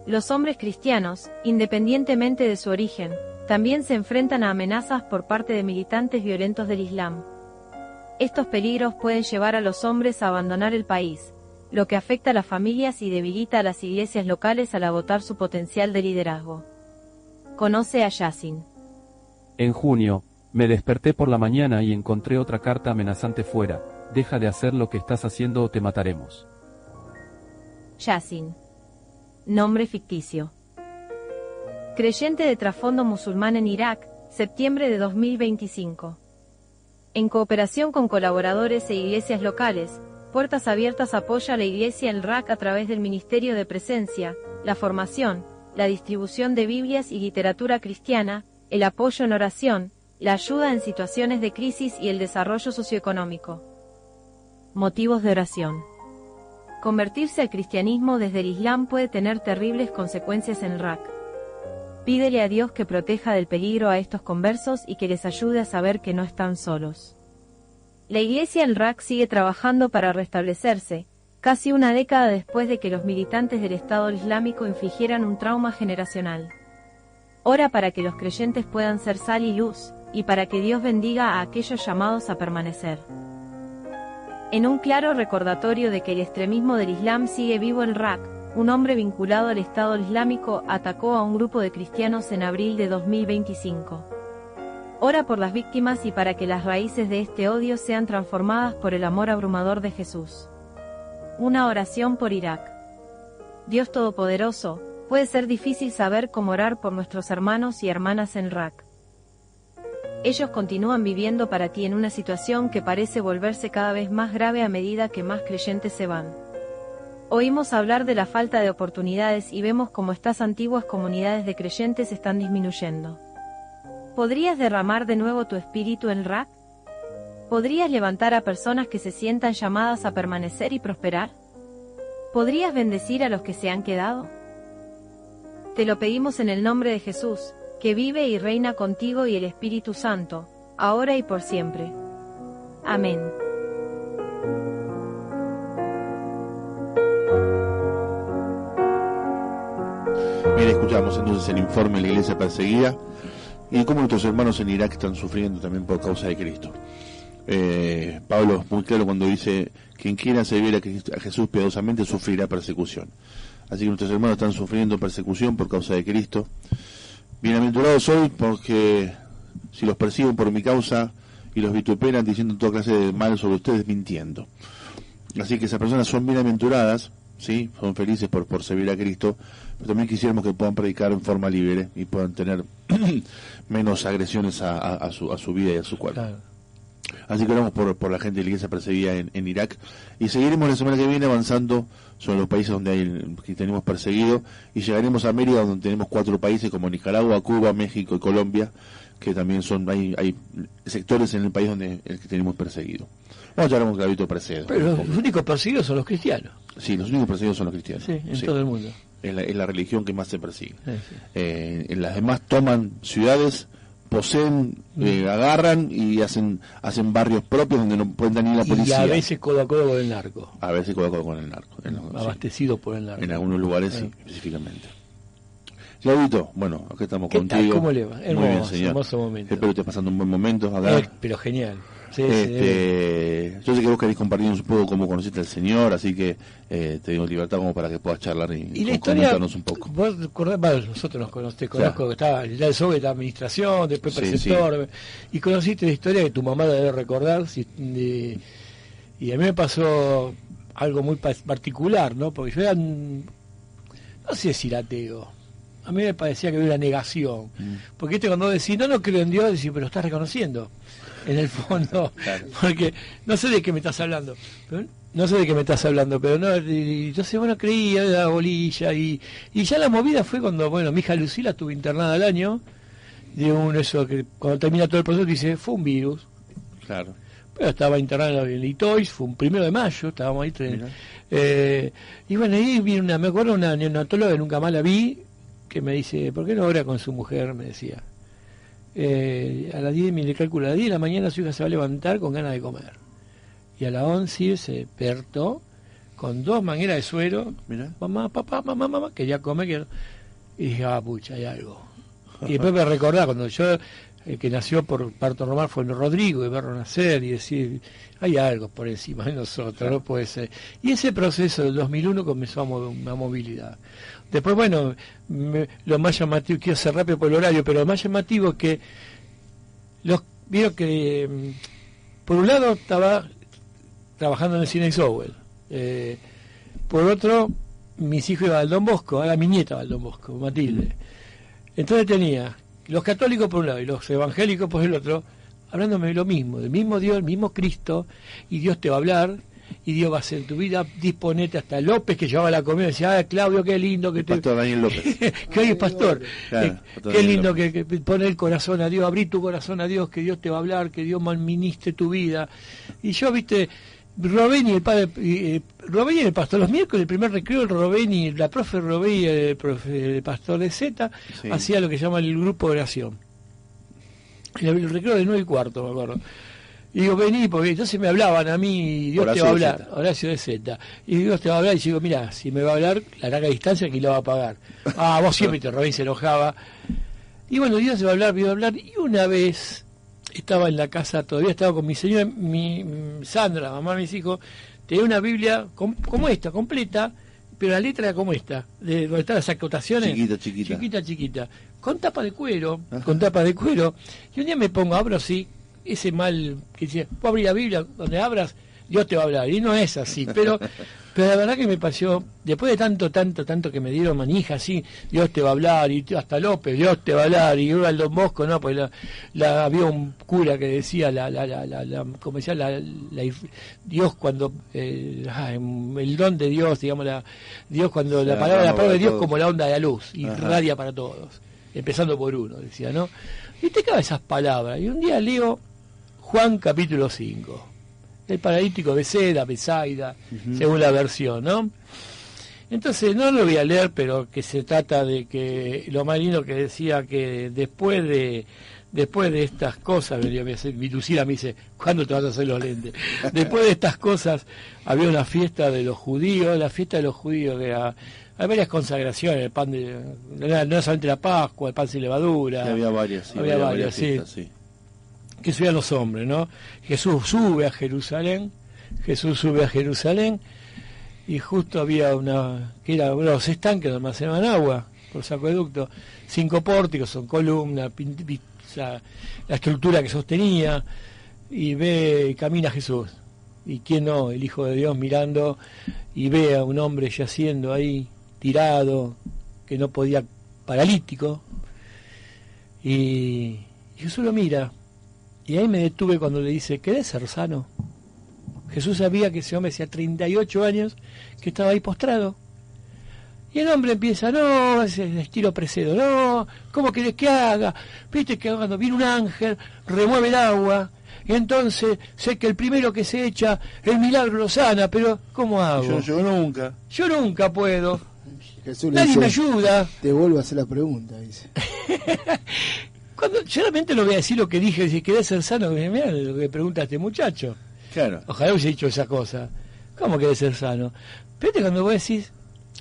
Los hombres cristianos, independientemente de su origen, también se enfrentan a amenazas por parte de militantes violentos del Islam. Estos peligros pueden llevar a los hombres a abandonar el país, lo que afecta a las familias y debilita a las iglesias locales al agotar su potencial de liderazgo. Conoce a Yassin. En junio, me desperté por la mañana y encontré otra carta amenazante fuera: deja de hacer lo que estás haciendo o te mataremos. Yassin. Nombre ficticio. Creyente de trasfondo musulmán en Irak, septiembre de 2025. En cooperación con colaboradores e iglesias locales, Puertas Abiertas apoya a la iglesia en Irak a través del Ministerio de Presencia, la formación, la distribución de Biblias y literatura cristiana, el apoyo en oración, la ayuda en situaciones de crisis y el desarrollo socioeconómico. Motivos de oración. Convertirse al cristianismo desde el Islam puede tener terribles consecuencias en Irak. Pídele a Dios que proteja del peligro a estos conversos y que les ayude a saber que no están solos. La iglesia en Irak sigue trabajando para restablecerse, casi una década después de que los militantes del Estado Islámico infligieran un trauma generacional. Ora para que los creyentes puedan ser sal y luz, y para que Dios bendiga a aquellos llamados a permanecer. En un claro recordatorio de que el extremismo del Islam sigue vivo en Irak, un hombre vinculado al Estado Islámico atacó a un grupo de cristianos en abril de 2025. Ora por las víctimas y para que las raíces de este odio sean transformadas por el amor abrumador de Jesús. Una oración por Irak. Dios Todopoderoso, puede ser difícil saber cómo orar por nuestros hermanos y hermanas en Irak. Ellos continúan viviendo para ti en una situación que parece volverse cada vez más grave a medida que más creyentes se van. Oímos hablar de la falta de oportunidades y vemos cómo estas antiguas comunidades de creyentes están disminuyendo. ¿Podrías derramar de nuevo tu espíritu en Irak? ¿Podrías levantar a personas que se sientan llamadas a permanecer y prosperar? ¿Podrías bendecir a los que se han quedado? Te lo pedimos en el nombre de Jesús, que vive y reina contigo y el Espíritu Santo, ahora y por siempre. Amén. Bien, escuchamos entonces el informe de la iglesia perseguida y cómo nuestros hermanos en Irak están sufriendo también por causa de Cristo. Pablo es muy claro cuando dice: quien quiera servir a Jesús piadosamente sufrirá persecución. Así que nuestros hermanos están sufriendo persecución por causa de Cristo. Bienaventurados soy porque si los persiguen por mi causa y los vituperan diciendo toda clase de mal sobre ustedes mintiendo. Así que esas personas son bienaventuradas, ¿sí? Son felices por servir a Cristo, pero también quisiéramos que puedan predicar en forma libre y puedan tener menos agresiones a su vida y a su cuerpo. Claro. Así que oramos por la gente de la iglesia perseguida en Irak y seguiremos la semana que viene avanzando sobre los países que tenemos perseguido y llegaremos a América, donde tenemos 4 países como Nicaragua, Cuba, México y Colombia, que también hay sectores en el país donde el que tenemos perseguido. Vamos a hablar con Gabito Precedo. Pero los únicos perseguidos son los cristianos. Sí, los únicos perseguidos son los cristianos. Sí, en todo el mundo. Es la religión que más se persigue. Sí. En las demás toman ciudades, poseen, agarran y hacen barrios propios donde no pueden ni la policía. Y a veces codo a codo con el narco. A veces codo a codo con el narco. Abastecido por el narco. En algunos lugares sí, específicamente. Claudito, bueno, acá estamos contigo. ¿Cómo le va? Muy bien, señor. Hermoso momento. Espero que estés pasando un buen momento acá. Pero genial. Sí, yo sé que vos querés compartir un poco cómo conociste al Señor, así que te digo libertad como para que puedas charlar y la historia, comentarnos un poco. Vos recordás, nosotros nos conociste, conozco que estaba el sobre de la administración, después preceptor, y conociste la historia que tu mamá debe recordar, y a mí me pasó algo muy particular, ¿no? Porque yo era, no sé si era ateo. A mí me parecía que había una negación. Porque cuando decís, no creo en Dios, decís, pero estás reconociendo. En el fondo. Claro. Porque no sé de qué me estás hablando. Pero no, entonces, bueno, creía de la bolilla. Y ya la movida fue cuando, mi hija Lucila estuvo internada al año. De eso que cuando termina todo el proceso dice, fue un virus. Claro. Pero estaba internada en el Itois, fue un 1 de mayo, estábamos ahí. Y bueno, ahí vi me acuerdo una neonatóloga que nunca más la vi, que me dice, ¿por qué no ora con su mujer? Me decía. A las 10 le calculo, a las 10 de la mañana su hija se va a levantar con ganas de comer. Y a las 11 se despertó con 2 mangueras de suero. Mirá. Mamá, papá, mamá, quería comer. Y dije, pucha, hay algo. Y después me recordaba, cuando yo el que nació por parto normal fue Rodrigo, y verlo nacer y decir, hay algo por encima de nosotros, no puede ser. Y ese proceso del 2001 comenzó una movilidad. Después, bueno, lo más llamativo, quiero ser rápido por el horario, pero lo más llamativo es que vieron que, por un lado, estaba trabajando en el cine Sowell, por otro, mis hijos iban al Don Bosco, ahora mi nieta va al Don Bosco, Matilde. Entonces tenía los católicos por un lado y los evangélicos por el otro, hablándome de lo mismo, del mismo Dios, el mismo Cristo, y Dios te va a hablar, y Dios va a hacer en tu vida, disponete. Hasta López, que llevaba la comida, decía, Claudio, qué lindo que te... Pastor Daniel López. Que hoy es pastor. Claro, qué lindo que pone el corazón a Dios, abrí tu corazón a Dios, que Dios te va a hablar, que Dios administre tu vida. Y yo, viste, Robeni, el padre, Robeni el pastor, los miércoles, el primer recreo, el Robeni, la profe Robeni, el pastor de Z, sí, hacía lo que llama el grupo de oración. El recreo de 9:15, me acuerdo. Y digo, vení, porque entonces me hablaban a mí, y Dios Horacio te va a hablar, Horacio de Z. Y Dios te va a hablar, y digo, mira, si me va a hablar, la larga distancia, ¿quién la va a pagar? Vos siempre te Robeni se enojaba. Y bueno, Dios te va a hablar, y una vez estaba en la casa, todavía estaba con mi señora, mi Sandra, mamá de mis hijos, tenía una Biblia como esta, completa, pero la letra era como esta, de donde están las acotaciones, chiquita, con tapa de cuero, y un día me pongo, abro así, ese mal que dice, vos abrí la Biblia, donde abras, Dios te va a hablar, y no es así, pero la verdad que me pareció, después de tanto que me dieron manija, así, Dios te va a hablar, y hasta López, Dios te va a hablar, y ahora el Don Bosco, no, pues había un cura que decía, como decía, Dios cuando, el don de Dios, digamos, Dios cuando la palabra de Dios como la onda de la luz, irradia para todos, empezando por uno, decía, ¿no? Y te cabe esas palabras, y un día leo Juan capítulo 5, el paralítico Besaida, según la versión, ¿no? Entonces, no lo voy a leer, pero que se trata de que lo más lindo que decía que después de estas cosas, mi Lucila me dice, ¿cuándo te vas a hacer los lentes? Después de estas cosas, había una fiesta de los judíos, que era, hay varias consagraciones, el pan no solamente la Pascua, el pan sin levadura. Sí, había varias fiestas, sí. Que subían los hombres, ¿no? Jesús sube a Jerusalén, y justo había los estanques donde almacenaban agua, por los acueductos, 5 pórticos, son columnas, la estructura que sostenía, y camina Jesús, y quién no, el Hijo de Dios mirando, y ve a un hombre yaciendo ahí, tirado, que no podía, paralítico, y Jesús lo mira. Y ahí me detuve cuando le dice, ¿querés ser sano? Jesús sabía que ese hombre hacía 38 años que estaba ahí postrado. Y el hombre empieza, no, es el estilo Precedo, no, ¿cómo querés que haga? Viste que cuando viene un ángel, remueve el agua, y entonces sé que el primero que se echa, el milagro lo sana, pero ¿cómo hago? Yo nunca puedo. Jesús Nadie dice, me ayuda. Te vuelvo a hacer la pregunta, dice. Cuando solamente lo voy a decir lo que dije, si querés ser sano, mirá lo que pregunta este muchacho. Claro. Ojalá hubiese dicho esa cosa. ¿Cómo querés ser sano? Pero cuando vos decís,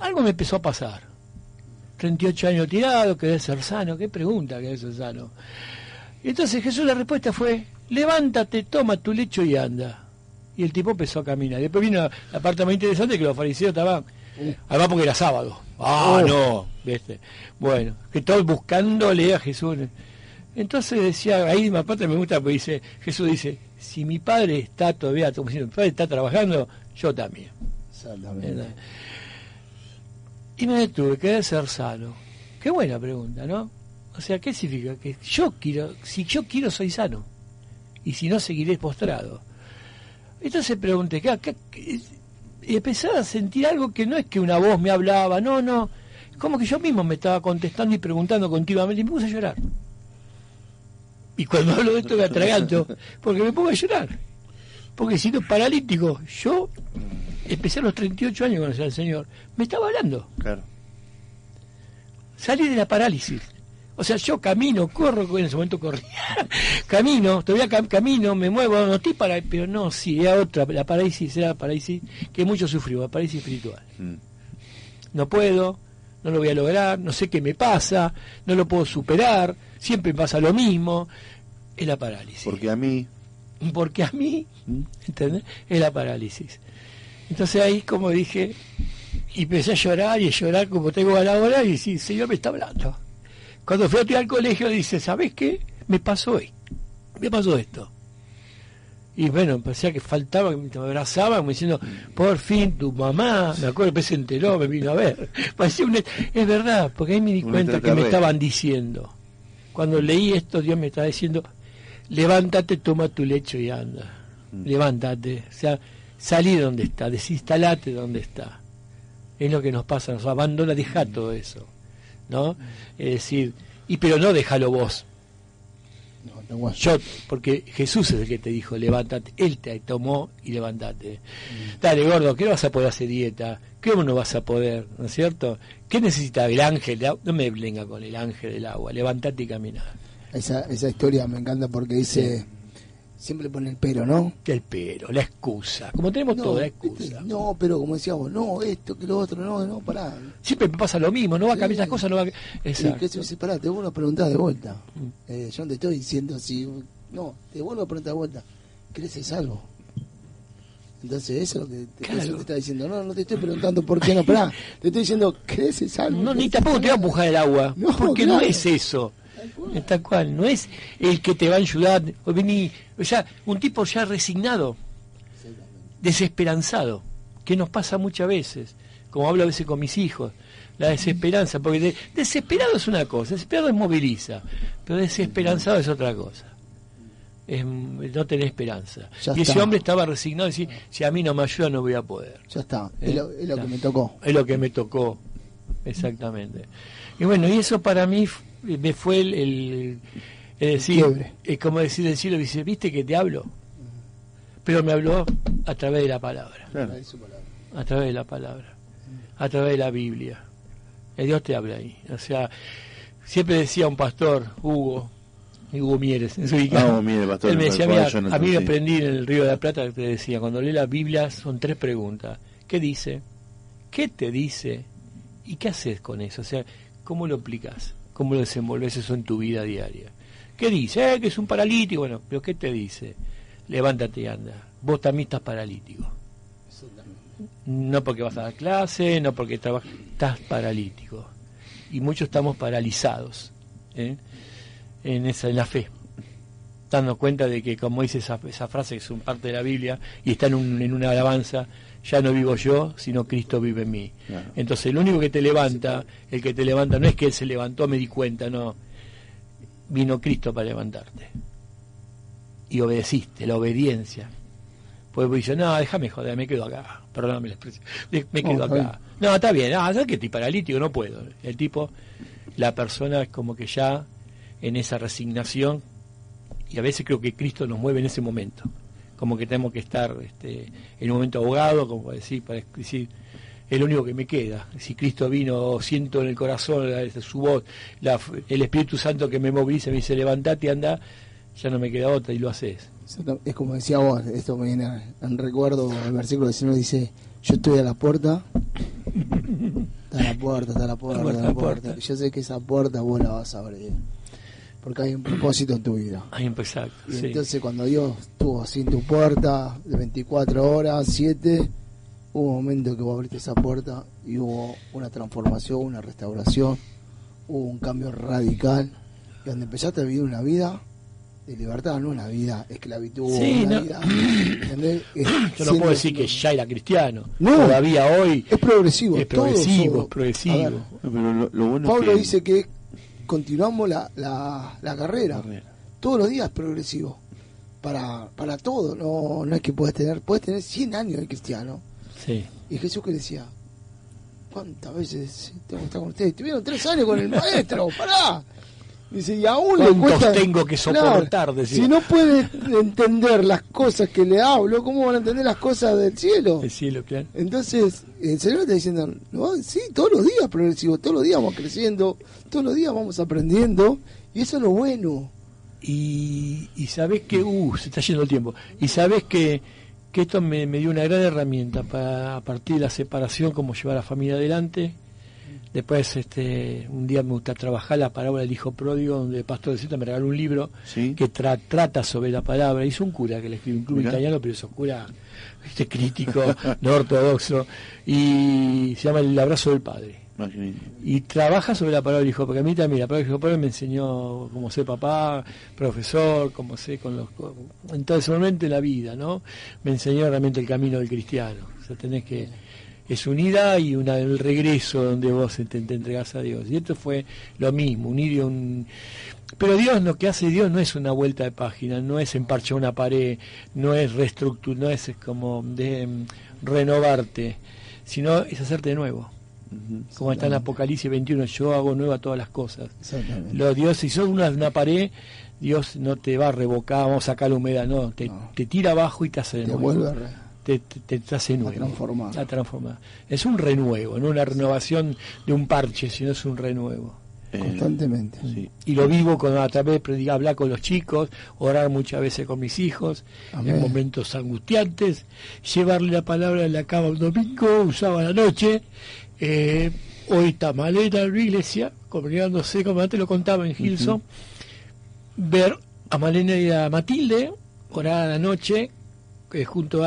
algo me empezó a pasar. 38 años tirado, querés ser sano. ¿Qué pregunta querés ser sano? Y entonces Jesús, la respuesta fue, levántate, toma tu lecho y anda. Y el tipo empezó a caminar. Después vino la parte más interesante, que los fariseos estaban, además porque era sábado. No, ¿viste? Bueno, que todos buscándole a Jesús. Entonces decía, ahí más parte me gusta, porque Jesús dice, si mi padre está todavía, como si mi padre está trabajando, yo también. Exactamente. Y me detuve, querer ser sano. Qué buena pregunta, ¿no? O sea, ¿qué significa? Que si yo quiero soy sano, y si no seguiré postrado. Entonces pregunté, y empecé a sentir algo que no es que una voz me hablaba, no, como que yo mismo me estaba contestando y preguntando continuamente, y me puse a llorar. Y cuando hablo de esto me atraganto, porque me pongo a llorar. Porque siendo paralítico, yo empecé a los 38 años a conocer al Señor. Me estaba hablando. Claro. Salí de la parálisis. O sea, yo camino, corro, en ese momento corría. Camino, todavía camino, me muevo, no estoy pero no, sí, era otra. La parálisis era la parálisis que mucho sufrió, la parálisis espiritual. No puedo, no lo voy a lograr, no sé qué me pasa, no lo puedo superar, siempre me pasa lo mismo. Es la parálisis. Porque a mí, ¿entendés? Es la parálisis. Entonces ahí, como dije, y empecé a llorar y a llorar como tengo a la hora, y sí, el Señor me está hablando. Cuando fui a estudiar al colegio, dice, ¿sabés qué? Me pasó esto. Y bueno, parecía que faltaba, que me abrazaba, como diciendo, por fin tu mamá, me acuerdo que se enteró, me vino a ver. Parecía es verdad, porque ahí me di cuenta que me estaban diciendo. Cuando leí esto, Dios me estaba diciendo, levántate, toma tu lecho y anda. Levántate, o sea, salí donde está, desinstalate donde está. Es lo que nos pasa, nos abandona, deja todo eso, ¿no? Es decir, pero no déjalo vos. Yo, porque Jesús es el que te dijo, levántate, Él te tomó y levántate. Dale, gordo, ¿qué no vas a poder hacer dieta? ¿Qué no vas a poder? ¿No es cierto? ¿Qué necesita el ángel de agua? No me venga con el ángel del agua, levántate y camina. Esa historia me encanta porque dice, siempre pone el pero, ¿no? El pero, la excusa, como tenemos toda la excusa. No, pero como decíamos, no, esto, que lo otro, no, pará. Siempre me pasa lo mismo, no va a cambiar las cosas, no va a... Exacto. ¿Qué se dice? Pará, te vuelvo a preguntar de vuelta. Yo no te estoy diciendo así, no, te vuelvo a preguntar de vuelta. ¿Querés ser salvo? Entonces eso es lo que eso te está diciendo. No te estoy preguntando por qué no, pará. Te estoy diciendo, ¿querés ser salvo? No, ni tampoco te va a empujar el agua, porque no es eso. Tal cual, no es el que te va a ayudar, o sea, un tipo ya resignado, desesperanzado, que nos pasa muchas veces, como hablo a veces con mis hijos, la desesperanza, porque desesperado es una cosa, desesperado es moviliza, pero desesperanzado es otra cosa, es no tener esperanza. Y ese hombre estaba resignado y decía, si a mí no me ayuda no voy a poder. Ya está, es lo que me tocó. Es lo que me tocó, exactamente. Y bueno, y eso para mí me fue el decir, como decir el cielo, dice, ¿viste que te hablo? Pero me habló a través de la palabra, a través de la palabra, a través de la Biblia. Dios te habla ahí. O sea, siempre decía un pastor, Hugo Mieres, en su pastor, él me decía, mira, a mí me aprendí en el Río de la Plata, que te decía, cuando lee la Biblia son 3 preguntas. ¿Qué dice? ¿Qué te dice? ¿Y qué haces con eso? O sea, ¿cómo lo aplicas? ¿Cómo lo desenvolves eso en tu vida diaria? ¿Qué dice? Que es un paralítico. Bueno, pero ¿qué te dice? Levántate y anda. Vos también estás paralítico. No porque vas a dar clase, no porque trabajas, estás paralítico. Y muchos estamos paralizados en la fe. Dando cuenta de que, como dice esa frase, que es un parte de la Biblia, y está en una alabanza, ya no vivo yo, sino Cristo vive en mí. Claro. Entonces el único que te levanta, el que te levanta no es que Él se levantó, me di cuenta, no. Vino Cristo para levantarte. Y obedeciste, la obediencia. Pues vos dices, no, déjame joder, me quedo acá. Perdóname la expresión. Me quedo acá. No, está bien, ¿sabes que estoy paralítico? No puedo. El tipo, la persona es como que ya en esa resignación, y a veces creo que Cristo nos mueve en ese momento. Como que tenemos que estar en un momento ahogado, como para decir, es lo único que me queda. Si Cristo vino, siento en el corazón su voz, el Espíritu Santo que me moviliza, me dice, levantate y anda, ya no me queda otra, y lo haces. Es como decía vos, esto me viene en recuerdo, el versículo 19 dice, yo estoy a la puerta, está la puerta. Yo sé que esa puerta vos la vas a abrir. Porque hay un propósito en tu vida. Exacto. Y entonces cuando Dios estuvo así en tu puerta, de 24 horas, 7, hubo un momento que vos abriste esa puerta y hubo una transformación, una restauración, hubo un cambio radical, donde empezaste a vivir una vida de libertad, no una vida esclavitud, vida, ¿entendés? Yo no puedo decir que ya era cristiano, no, todavía hoy es progresivo. Es progresivo. Ver, pero lo bueno Pablo es que dice que continuamos la carrera. Todos los días es progresivo. Para todo. No es que puedes tener 100 años de cristiano. Sí. Y Jesús que decía, ¿cuántas veces tengo que estar con ustedes? Tuvieron 3 años con el maestro, pará. Dice, y aún le cuesta. Tengo que soportar, claro, decía. Si no puede entender las cosas que le hablo, ¿cómo van a entender las cosas del cielo? El cielo, claro. Entonces, el Señor está diciendo, no, sí, todos los días progresivo, todos los días vamos creciendo, todos los días vamos aprendiendo, y eso es lo bueno. Y sabés que, se está yendo el tiempo, y sabés que esto me dio una gran herramienta para, a partir de la separación, cómo llevar a la familia adelante, Después, un día me gusta trabajar la parábola del hijo pródigo, donde el pastor de Zeta me regaló un libro que trata sobre la palabra. Hizo un cura que le escribió, un club italiano, pero es un cura crítico, no ortodoxo, y se llama El abrazo del padre. Y trabaja sobre la palabra del hijo, porque a mí también la palabra del hijo pródigo me enseñó cómo ser papá, profesor, cómo ser entonces solamente la vida, ¿no? Me enseñó realmente el camino del cristiano. O sea, tenés que... Es unida y el regreso donde vos te entregás a Dios. Y esto fue lo mismo, Pero Dios, lo que hace Dios no es una vuelta de página, no es emparchar una pared, no es reestructurar, no es como de renovarte, sino es hacerte de nuevo. Como está en Apocalipsis 21, yo hago nueva todas las cosas. Dios, si sos una pared, Dios no te va a revocar, vamos a sacar la humedad, no, te tira abajo y te hace de nuevo. Te hace nuevo, a transformar. Es un renuevo, no una renovación de un parche, sino es un renuevo. Constantemente. Y lo vivo a través de hablar con los chicos, orar muchas veces con mis hijos, en momentos angustiantes, llevarle la palabra en la cama un domingo, usaba la noche. Hoy está Malena en la iglesia, congregándose, como antes lo contaba en Gilson, ver a Malena y a Matilde, orar a la noche, junto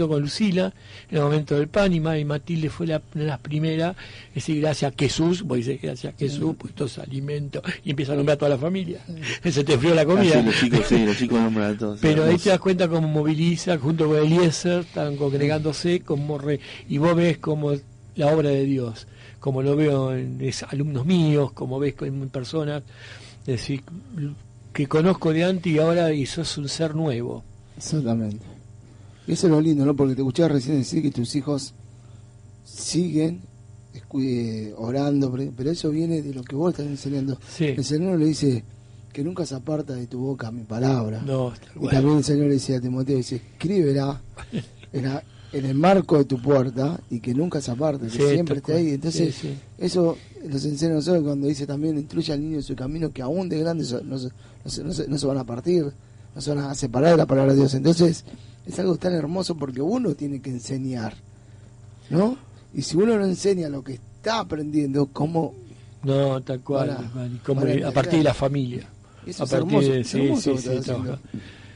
con Lucila en el momento del pan, y Matilde fue la primera, decir gracias a Jesús, vos dices gracias a Jesús, pues estos alimentos, y empieza a nombrar a toda la familia, se te frió la comida. Los chicos nombran a todos. Pero ahí te das cuenta cómo moviliza, junto con Eliezer, están congregándose, y vos ves como la obra de Dios, como lo veo en alumnos míos, como ves en personas, es decir, que conozco de antes y ahora y sos un ser nuevo. Exactamente. Y eso es lo lindo, ¿no? Porque te escuchaba recién decir que tus hijos siguen orando, pero eso viene de lo que vos estás enseñando. El Señor le dice que nunca se aparta de tu boca mi palabra. Y también el Señor le decía a Timoteo, dice, escríbela en el marco de tu puerta y que nunca se aparte, que siempre esté ahí. Entonces, eso nos enseña a nosotros cuando dice también, instruye al niño en su camino, que aún de grandes no se van a partir, no se van a separar de la palabra de Dios. Entonces, es algo tan hermoso porque uno tiene que enseñar, ¿no? Y si uno no enseña lo que está aprendiendo, ¿cómo? No, tal cual, a partir de la familia. Eso es hermoso,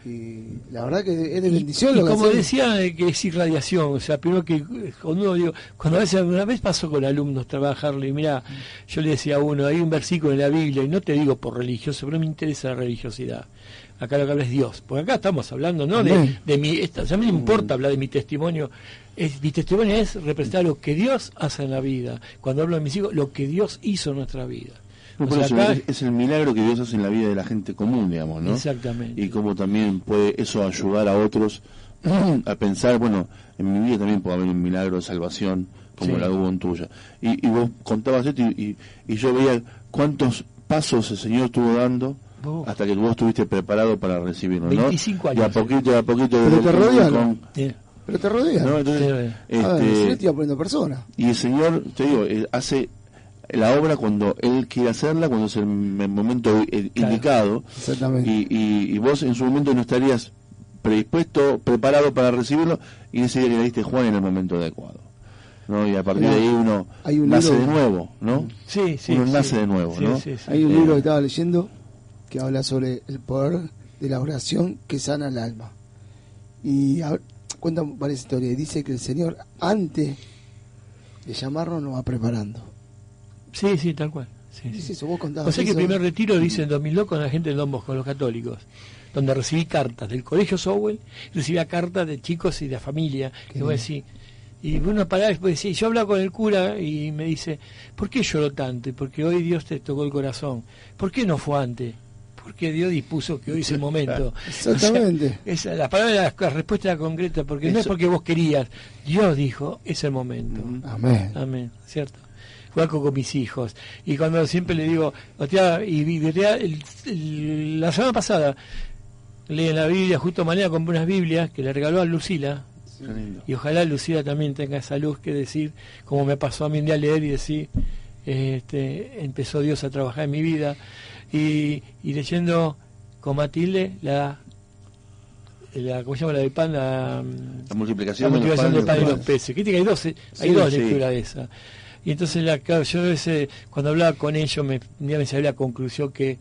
y la verdad que es de bendición lo que como decía, que es irradiación, o sea, primero que cuando a veces una vez pasó con alumnos trabajarle, y mira, yo le decía a uno, hay un versículo en la Biblia, y no te digo por religioso, pero me interesa la religiosidad. Acá lo que habla es Dios, porque acá estamos hablando, ¿no? De mi, a mí no me importa hablar de mi testimonio, mi testimonio es representar lo que Dios hace en la vida. Cuando hablo de mis hijos, lo que Dios hizo en nuestra vida. No, por eso es el milagro que Dios hace en la vida de la gente común, digamos, ¿no? Exactamente. Y cómo también puede eso ayudar a otros a pensar, bueno, en mi vida también puede haber un milagro de salvación, como la hubo en tuya. Y vos contabas esto y yo veía cuántos pasos el Señor estuvo dando hasta que vos estuviste preparado para recibirlo, ¿no? 25 años. Y a poquito. Pero te rodean. Pero te rodean. ¿No? Entonces, te iba poniendo persona. Y el Señor, te digo, hace la obra cuando Él quiere hacerla, cuando es el momento indicado. Exactamente. Y vos en su momento no estarías predispuesto, preparado para recibirlo, y ese día que le diste Juan en el momento adecuado, ¿no? Y a partir de ahí uno nace de nuevo, ¿no? Uno nace de nuevo, ¿no? Hay un libro que estaba leyendo que habla sobre el poder de la oración que sana el alma. Y cuenta varias historias. Y dice que el Señor, antes de llamarnos, nos va preparando. Sí, tal cual. Sí. Eso, vos contabas. O sea que el primer retiro, dicen 2002, con la gente de Don Bosco, con los católicos, donde recibí cartas del colegio Sowell, recibía cartas de chicos y de familia, que voy a decir, y una palabra después decía, yo hablaba con el cura y me dice, ¿por qué lloró tanto? Porque hoy Dios te tocó el corazón. ¿Por qué no fue antes? Porque Dios dispuso que hoy es el momento. Exactamente. O sea, la palabra, la respuesta era concreta, porque no es porque vos querías, Dios dijo, es el momento. Amén, ¿cierto? Igual con mis hijos. Y cuando siempre le digo, la semana pasada leí en la Biblia, justo Manera compré unas Biblias que le regaló a Lucila. Y ojalá Lucila también tenga esa luz que decir, como me pasó a mí un día leer y decir, empezó Dios a trabajar en mi vida. Y leyendo con Matilde ¿cómo se llama la del pan? La multiplicación del pan y los peces. Que hay dos lecturas de esa. Y entonces claro, yo a veces, cuando hablaba con ellos, me salía la conclusión que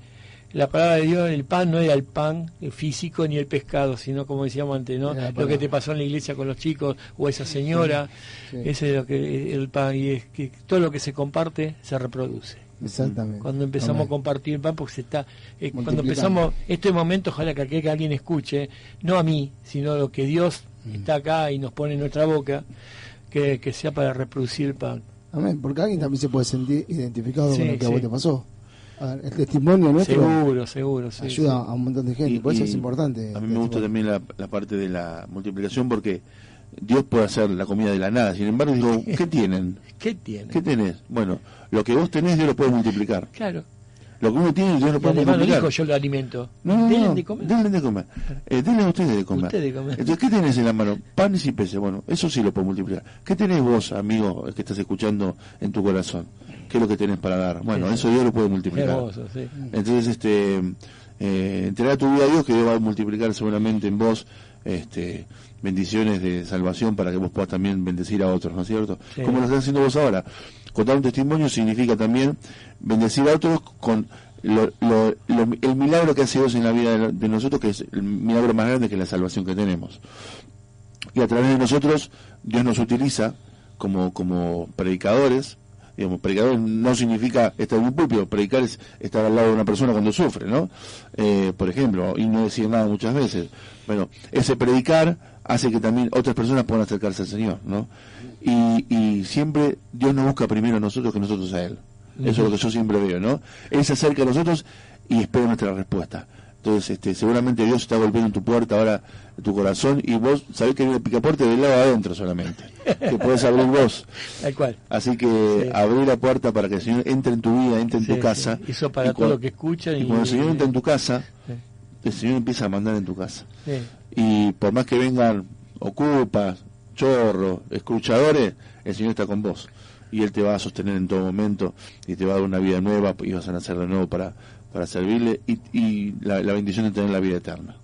la palabra de Dios, el pan no era el pan físico ni el pescado, sino como decíamos antes, ¿no? Lo que te pasó en la iglesia con los chicos o esa señora, ese es lo que el pan, y es que todo lo que se comparte se reproduce. Exactamente. Cuando empezamos a compartir el pan, porque se está cuando empezamos este momento, ojalá que alguien escuche, no a mí, sino lo que Dios está acá y nos pone en nuestra boca, que sea para reproducir el pan. Amén, porque alguien también se puede sentir identificado con lo que a vos te pasó. El testimonio nuestro seguro ayuda a un montón de gente, por eso es importante. A mí me gusta también la parte de la multiplicación, porque Dios puede hacer la comida de la nada. Sin embargo, digo, ¿qué tienen? ¿Qué tienen? ¿Qué tenés? Bueno, lo que vos tenés, Dios lo puede multiplicar. Claro. Lo que uno tiene, Dios lo puede multiplicar. Dijo, yo lo alimento. Denle de comer. Denle de comer. Denle a ustedes de comer. Entonces, ¿qué tenés en la mano? Panes y peces. Bueno, eso sí lo puedo multiplicar. ¿Qué tenés vos, amigo, que estás escuchando en tu corazón? ¿Qué es lo que tenés para dar? Bueno, eso Dios lo puede multiplicar. Hermoso, sí. Entonces, entregar tu vida a Dios, que Dios va a multiplicar seguramente en vos bendiciones de salvación para que vos puedas también bendecir a otros, ¿no es cierto? Sí. Como lo estás haciendo vos ahora. Contar un testimonio significa también bendecir a otros con el milagro que hace Dios en la vida de nosotros, que es el milagro más grande, que es la salvación que tenemos. Y a través de nosotros, Dios nos utiliza como predicadores. Digamos, predicador no significa estar en un púlpito, predicar es estar al lado de una persona cuando sufre, ¿no? Por ejemplo, y no decir nada muchas veces. Bueno, ese predicar hace que también otras personas puedan acercarse al Señor, ¿no? Y siempre Dios nos busca primero a nosotros que nosotros a Él. Eso es lo que yo siempre veo, ¿no? Él se acerca a nosotros y espera nuestra respuesta. Entonces, seguramente Dios está golpeando en tu puerta ahora, en tu corazón, y vos sabés que viene el picaporte del lado de adentro solamente, que podés abrir vos. Tal cual. Así que abrí la puerta para que el Señor entre en tu vida, entre en tu casa. Eso para todo lo que escuchan. Y cuando el Señor entra en tu casa, el Señor empieza a mandar en tu casa. Y por más que vengan ocupas, chorros, escruchadores, el Señor está con vos. Y Él te va a sostener en todo momento, y te va a dar una vida nueva, y vas a nacer de nuevo para servirle, y la bendición de tener la vida eterna.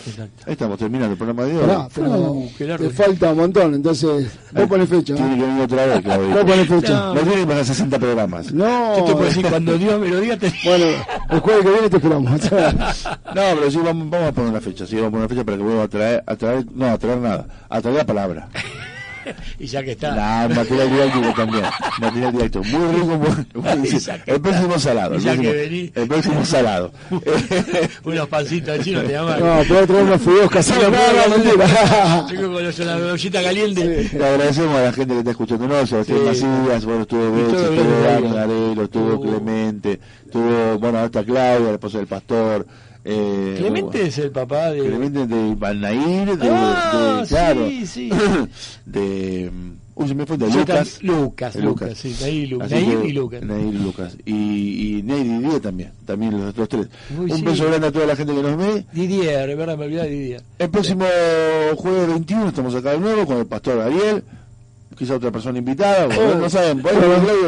Exacto. Ahí estamos terminando el programa de hoy. Pero te falta un montón, entonces vos ponés fecha. Tiene que venir otra vez, Claudio. Vos ponés fecha. No tiene que pasar 60 programas. No. Yo te puedo decir, cuando Dios me lo diga, Bueno, el jueves que viene te esperamos. No, pero sí, vamos a poner una fecha. Sí, vamos a poner una fecha para que vuelva a traer la palabra. Y ya que está. Material didáctico también. Material didáctico. Muy rico. El próximo salado. El próximo salado. Unos pancitos de chino te llaman. No, puedo traer unos fideos caseros. Yo con la ollita caliente. Le agradecemos a la gente que está escuchando. No, Sebastián Macías, bueno, estuvo Beche, estuvo Dani Arelo, estuvo Clemente, estuvo, bueno, hasta Claudia, la esposa del pastor. Clemente es el papá de... Clemente de Balnair, claro. Sí. Se me fue de Lucas. Sí, Nair y Lucas. Y Neir y Didier también los otros tres. Un beso grande a toda la gente que nos ve. Didier, de verdad, me olvidé de Didier. El próximo jueves 21 estamos acá de nuevo con el pastor Ariel. Quizá otra persona invitada, no saben, por ahí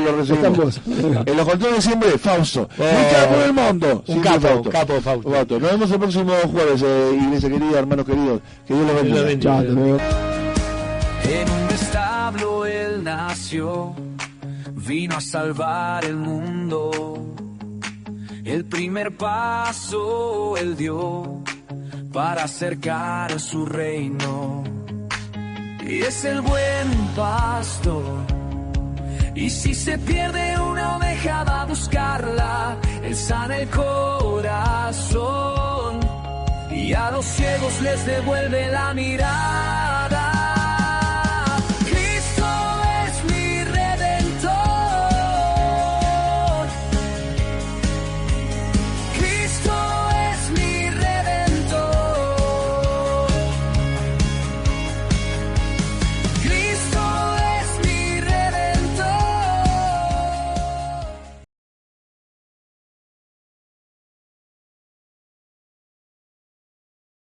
lo recibimos. En los controles siempre Fausto, lucha por el mundo. Un capo Fausto. Nos vemos el próximo jueves, iglesia querida, hermanos queridos, que Dios los bendiga. En un establo él nació, vino a salvar el mundo. El primer paso él dio para acercar su reino. Y es el buen pastor. Y si se pierde una oveja va a buscarla. Él sana el corazón. Y a los ciegos les devuelve la mirada.